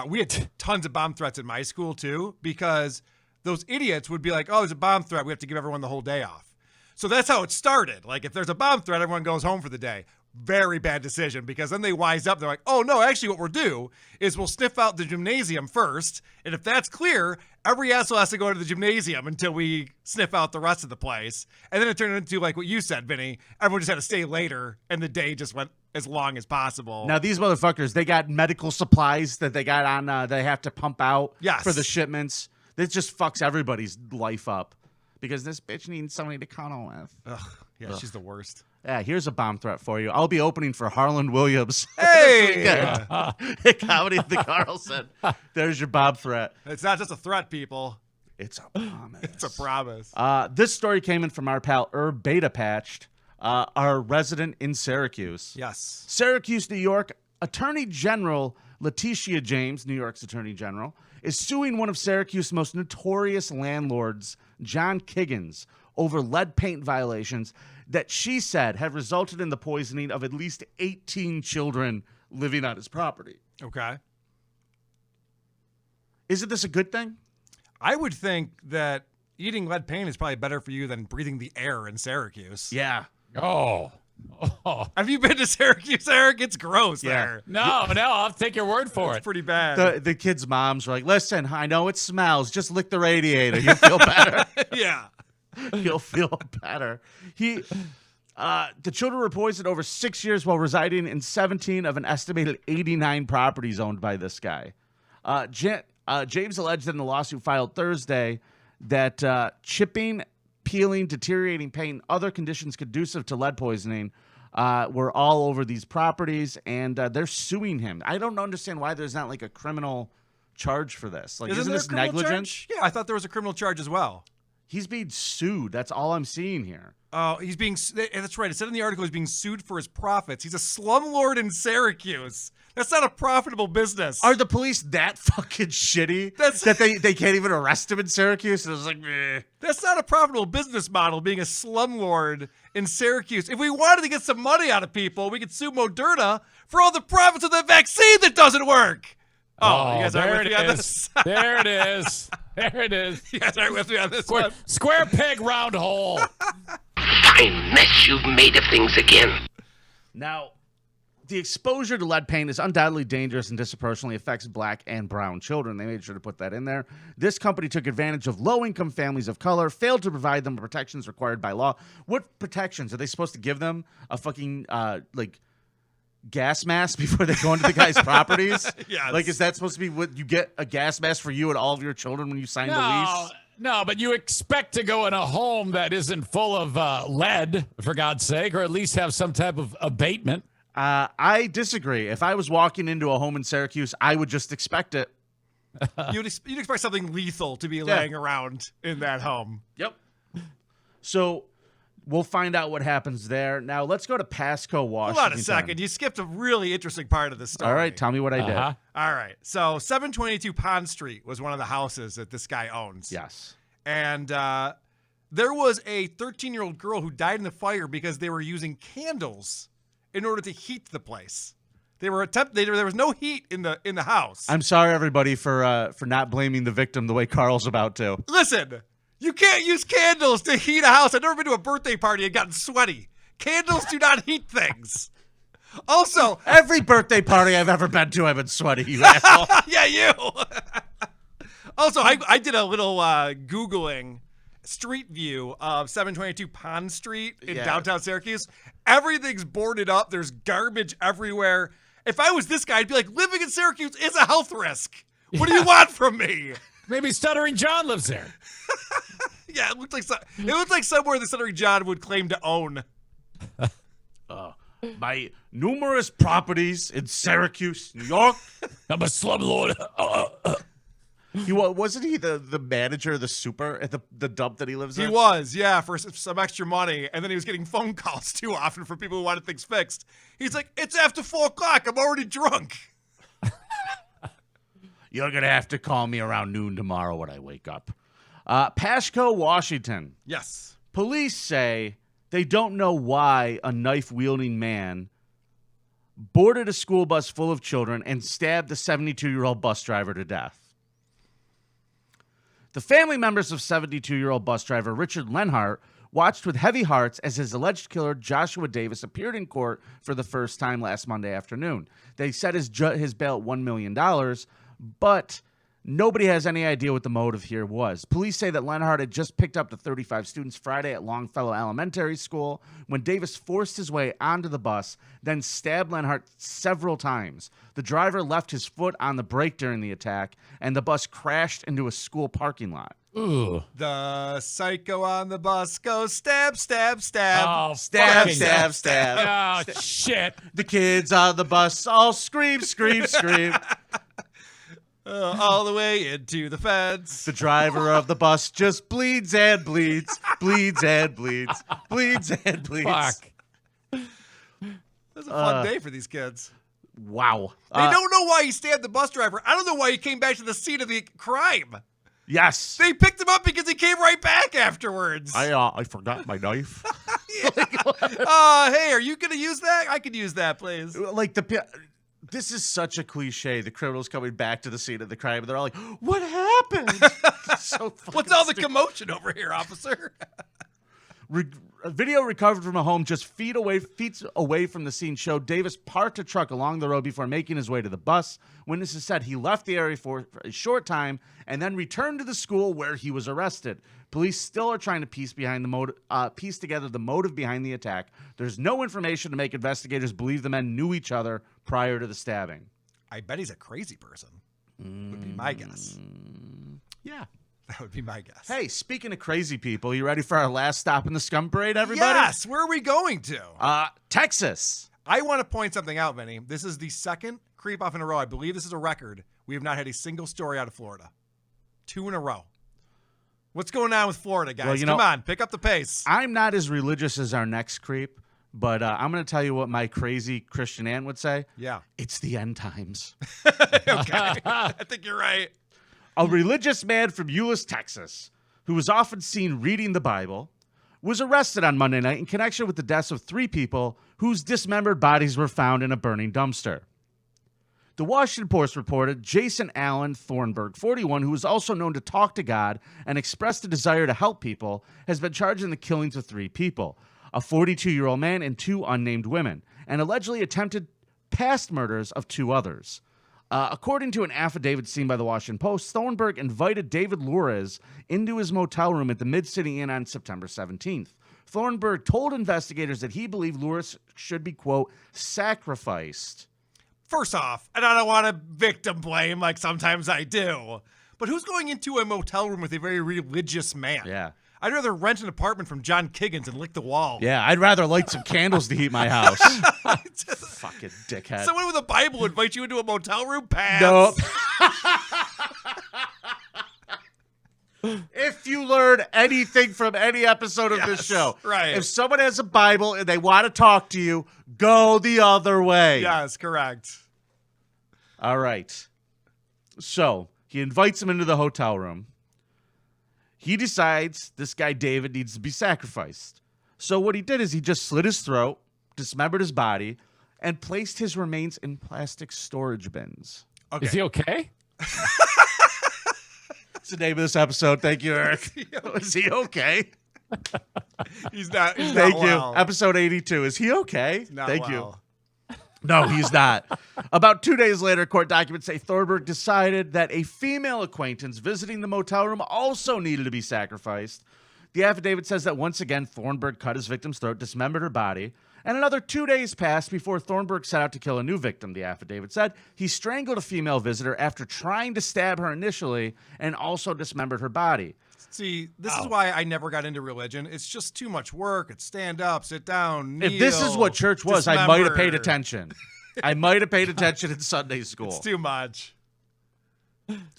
We had tons of bomb threats in my school, too, because those idiots would be like, oh, there's a bomb threat. We have to give everyone the whole day off. So that's how it started. Like, if there's a bomb threat, everyone goes home for the day. Very bad decision, because then they wise up. They're like, oh, no, actually what we'll do is we'll sniff out the gymnasium first. And if that's clear, every asshole has to go to the gymnasium until we sniff out the rest of the place. And then it turned into like what you said, Vinny. Everyone just had to stay later, and the day just went as long as possible. Now, these motherfuckers, they got medical supplies that they got on, they have to pump out for the shipments. This just fucks everybody's life up because this bitch needs somebody to cuddle with. Ugh, yeah, she's the worst. Yeah, here's a bomb threat for you. I'll be opening for Harlan Williams. Hey! At Comedy of the Carlson. There's your bomb threat. It's not just a threat, people. It's a promise. It's a promise. This story came in from our pal Herb Beta Patched, our resident in Syracuse. Yes. Syracuse, New York, Attorney General Letitia James, New York's Attorney General, is suing one of Syracuse's most notorious landlords, John Kiggins, over lead paint violations that she said have resulted in the poisoning of at least 18 children living on his property. Okay. Isn't this a good thing? I would think that eating lead paint is probably better for you than breathing the air in Syracuse. Yeah. Oh. Have you been to Syracuse, Eric? It's gross there. No, I'll take your word for it. It's pretty bad. The kids' moms were like, listen, I know it smells. Just lick the radiator. You'll feel better. Yeah. You'll feel better. The children were poisoned over 6 years while residing in 17 of an estimated 89 properties owned by this guy. James alleged in the lawsuit filed Thursday that chipping, peeling, deteriorating paint, and other conditions conducive to lead poisoning were all over these properties, and they're suing him. I don't understand why there's not like a criminal charge for this. Like, isn't this negligence? Yeah, I thought there was a criminal charge as well. He's being sued. That's all I'm seeing here. Oh, he's being, that's right. It said in the article he's being sued for his profits. He's a slumlord in Syracuse. That's not a profitable business. Are the police that fucking shitty that they can't even arrest him in Syracuse? It was like, meh. That's not a profitable business model, being a slumlord in Syracuse. If we wanted to get some money out of people, we could sue Moderna for all the profits of the vaccine that doesn't work. Oh, you guys aren't with me on this? There it is. There it is. You guys aren't with me on this one? Square peg, round hole. Fine mess you've made of things again. Now, the exposure to lead paint is undoubtedly dangerous and disproportionately affects black and brown children. They made sure to put that in there. This company took advantage of low-income families of color, failed to provide them protections required by law. What protections? Are they supposed to give them a fucking, gas mask before they go into the guy's properties? Yes. Like, is that supposed to be what you get, a gas mask for you and all of your children when you sign the lease? No, but you expect to go in a home that isn't full of lead, for God's sake, or at least have some type of abatement. I disagree. If I was walking into a home in Syracuse, I would just expect it. You'd expect something lethal to be laying around in that home. Yep. So we'll find out what happens there. Now let's go to Pasco, Washington. Hold on a second. You skipped a really interesting part of the story. All right, tell me what I did. All right. So 722 Pond Street was one of the houses that this guy owns. Yes. And there was a 13-year-old girl who died in the fire because they were using candles in order to heat the place. There was no heat in the house. I'm sorry, everybody, for not blaming the victim the way Carl's about to. Listen, you can't use candles to heat a house. I've never been to a birthday party and gotten sweaty. Candles do not heat things. Also, every birthday party I've ever been to, I've been sweaty, you asshole. Yeah, you. Also, I did a little Googling street view of 722 Pond Street in downtown Syracuse. Everything's boarded up. There's garbage everywhere. If I was this guy, I'd be like, living in Syracuse is a health risk. What do you want from me? Maybe Stuttering John lives there. Yeah, it looked like somewhere the Stuttering John would claim to own. My numerous properties in Syracuse, New York. I'm a slumlord. Wasn't he the manager of the super at the dump that he lives in? He was, yeah, for some extra money. And then he was getting phone calls too often from people who wanted things fixed. He's like, it's after 4 o'clock. I'm already drunk. You're going to have to call me around noon tomorrow when I wake up. Pasco, Washington. Yes. Police say they don't know why a knife-wielding man boarded a school bus full of children and stabbed the 72-year-old bus driver to death. The family members of 72-year-old bus driver Richard Lenhart watched with heavy hearts as his alleged killer, Joshua Davis, appeared in court for the first time last Monday afternoon. They set his bail at $1 million, but nobody has any idea what the motive here was. Police say that Lenhart had just picked up the 35 students Friday at Longfellow Elementary School when Davis forced his way onto the bus, then stabbed Lenhart several times. The driver left his foot on the brake during the attack, and the bus crashed into a school parking lot. Ooh. The psycho on the bus goes stab, stab, stab. Oh, stab, stab, stab. Oh, shit. The kids on the bus all scream, scream, scream. All the way into the fence. The driver of the bus just bleeds and bleeds, bleeds and bleeds, bleeds and bleeds. Fuck. That's a fun day for these kids. Wow. They don't know why he stabbed the bus driver. I don't know why he came back to the scene of the crime. Yes. They picked him up because he came right back afterwards. I forgot my knife. Hey, are you going to use that? I could use that, please. Like this is such a cliche. The criminals coming back to the scene of the crime, and they're all like, "What happened?" What's all the commotion over here, officer? A video recovered from a home just feet away from the scene showed Davis parked a truck along the road before making his way to the bus. Witnesses said he left the area for a short time and then returned to the school where he was arrested. Police still are trying to piece together the motive behind the attack. There's no information to make investigators believe the men knew each other prior to the stabbing. I bet he's a crazy person. Would be my guess. Yeah. That would be my guess. Hey, speaking of crazy people, you ready for our last stop in the Scum Parade, everybody? Yes. Where are we going to? Texas. I want to point something out, Vinny. This is the second creep off in a row. I believe this is a record. We have not had a single story out of Florida. 2 in a row. What's going on with Florida, guys? Well, you Come know, on, pick up the pace. I'm not as religious as our next creep, but I'm going to tell you what my crazy Christian aunt would say. Yeah. It's the end times. Okay. I think you're right. A religious man from Euless, Texas, who was often seen reading the Bible, was arrested on Monday night in connection with the deaths of 3 people whose dismembered bodies were found in a burning dumpster. The Washington Post reported Jason Allen Thornburg, 41, who is also known to talk to God and expressed a desire to help people, has been charged in the killings of 3 people, a 42-year-old man and 2 unnamed women, and allegedly attempted past murders of 2 others. According to an affidavit seen by the Washington Post, Thornburg invited David Lures into his motel room at the Mid-City Inn on September 17th. Thornburg told investigators that he believed Lures should be, quote, sacrificed. First off, and I don't want to victim blame like sometimes I do, but who's going into a motel room with a very religious man? Yeah. I'd rather rent an apartment from John Kiggins and lick the wall. Yeah, I'd rather light some candles to heat my house. Fucking dickhead. Someone with a Bible invites you into a motel room? Pass. Nope. If you learn anything from any episode of this show, right. If someone has a Bible and they want to talk to you, go the other way. Yes, correct. All right. So he invites him into the hotel room. He decides this guy David needs to be sacrificed. So what he did is he just slit his throat, dismembered his body, and placed his remains in plastic storage bins. Okay. Is he okay? That's the name of this episode. Thank you, Eric. Is he okay? He's not. He's Thank not you. well. Episode 82. Is he okay? Not Thank well. you. No, he's not. About 2 days later, court documents say Thornburg decided that a female acquaintance visiting the motel room also needed to be sacrificed. The affidavit says that once again, Thornburg cut his victim's throat, dismembered her body, and another 2 days passed before Thornburg set out to kill a new victim, the affidavit said. He strangled a female visitor after trying to stab her initially and also dismembered her body. See, this is why I never got into religion. It's just too much work. It's stand up, sit down, kneel, If this is what church was, I might have paid attention. I might have paid attention in Sunday school. It's too much.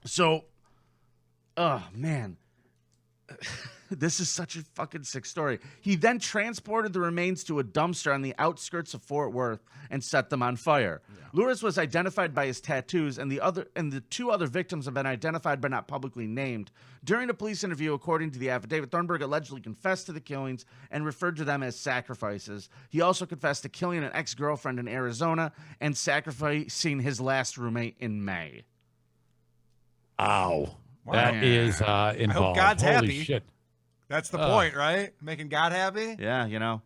So, oh, man. This is such a fucking sick story. He then transported the remains to a dumpster on the outskirts of Fort Worth and set them on fire. Yeah. Lewis was identified by his tattoos, and the 2 other victims have been identified but not publicly named. During a police interview, according to the affidavit, Thornburg allegedly confessed to the killings and referred to them as sacrifices. He also confessed to killing an ex-girlfriend in Arizona and sacrificing his last roommate in May. Ow. Wow. That is involved. I hope God's Holy happy. Shit. That's the point, right? Making God happy? Yeah, you know.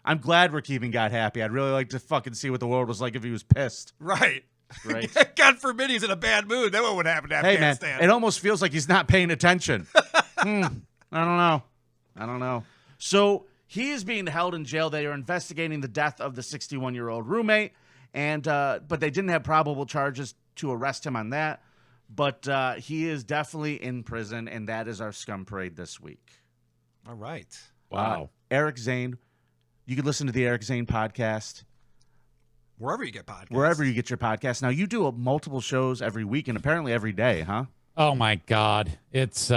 I'm glad we're keeping God happy. I'd really like to fucking see what the world was like if he was pissed. Right. Right. God forbid he's in a bad mood. That would happen to Hey, man, Afghanistan. it almost feels like he's not paying attention. I don't know. So he is being held in jail. They are investigating the death of the 61-year-old roommate, and but they didn't have probable charges to arrest him on that. But he is definitely in prison, and that is our Scum Parade this week. All right. Wow. Eric Zane. You can listen to the Eric Zane podcast. Wherever you get podcasts. Wherever you get your podcast. Now, you do multiple shows every week and apparently every day, huh? Oh, my God. It's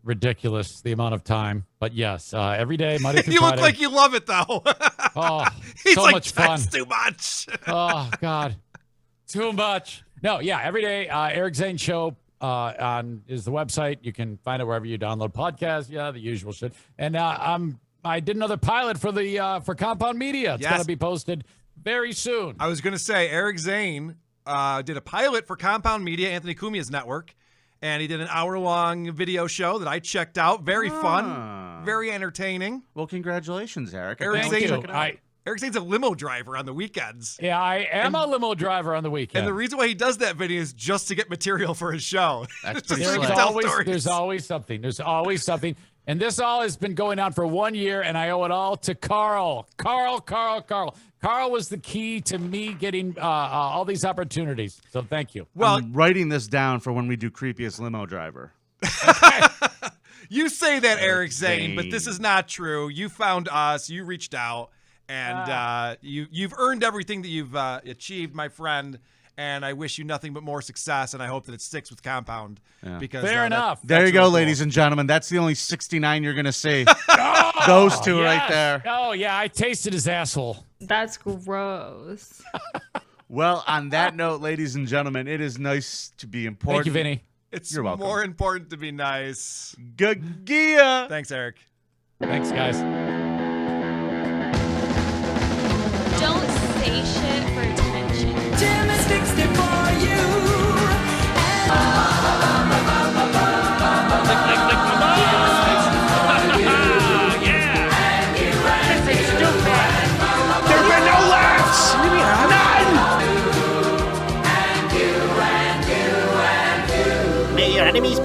ridiculous, the amount of time. But, yes, every day, Monday through You Friday. look like you love it, though. Oh, He's so like, much fun. That's too much. Oh, God. Too much. No, yeah, every day, Eric Zane Show is the website. You can find it wherever you download podcasts. Yeah, the usual shit. And I did another pilot for Compound Media. It's going to be posted very soon. I was going to say, Eric Zane did a pilot for Compound Media, Anthony Cumia's network, and he did an hour-long video show that I checked out. Very fun, very entertaining. Well, congratulations, Eric. Eric Thank Zane, you. Eric Zane's a limo driver on the weekends. Yeah, I am a limo driver on the weekend. And the reason why he does that video is just to get material for his show. That's Just pretty so he can slick. tell stories. There's always something. There's always something. And this all has been going on for 1 year, and I owe it all to Karl. Karl was the key to me getting all these opportunities. So thank you. Well, I'm writing this down for when we do Creepiest Limo Driver. You say that, Eric Zane, but this is not true. You found us. You reached out. And you've earned everything that you've achieved, my friend. And I wish you nothing but more success, and I hope that it sticks with Compound. Yeah. Because Fair enough. There you go, really cool. ladies and gentlemen. That's the only 69 you're going to see. Those two right there. Oh, yeah, I tasted his asshole. That's gross. Well, on that note, ladies and gentlemen, it is nice to be important. Thank you, Vinny. It's You're welcome. more important to be nice. Gagia. Thanks, Eric. Thanks, guys. Don't say shit for attention. Jim has fixed it for you. There's been no laughs! None! May your enemies be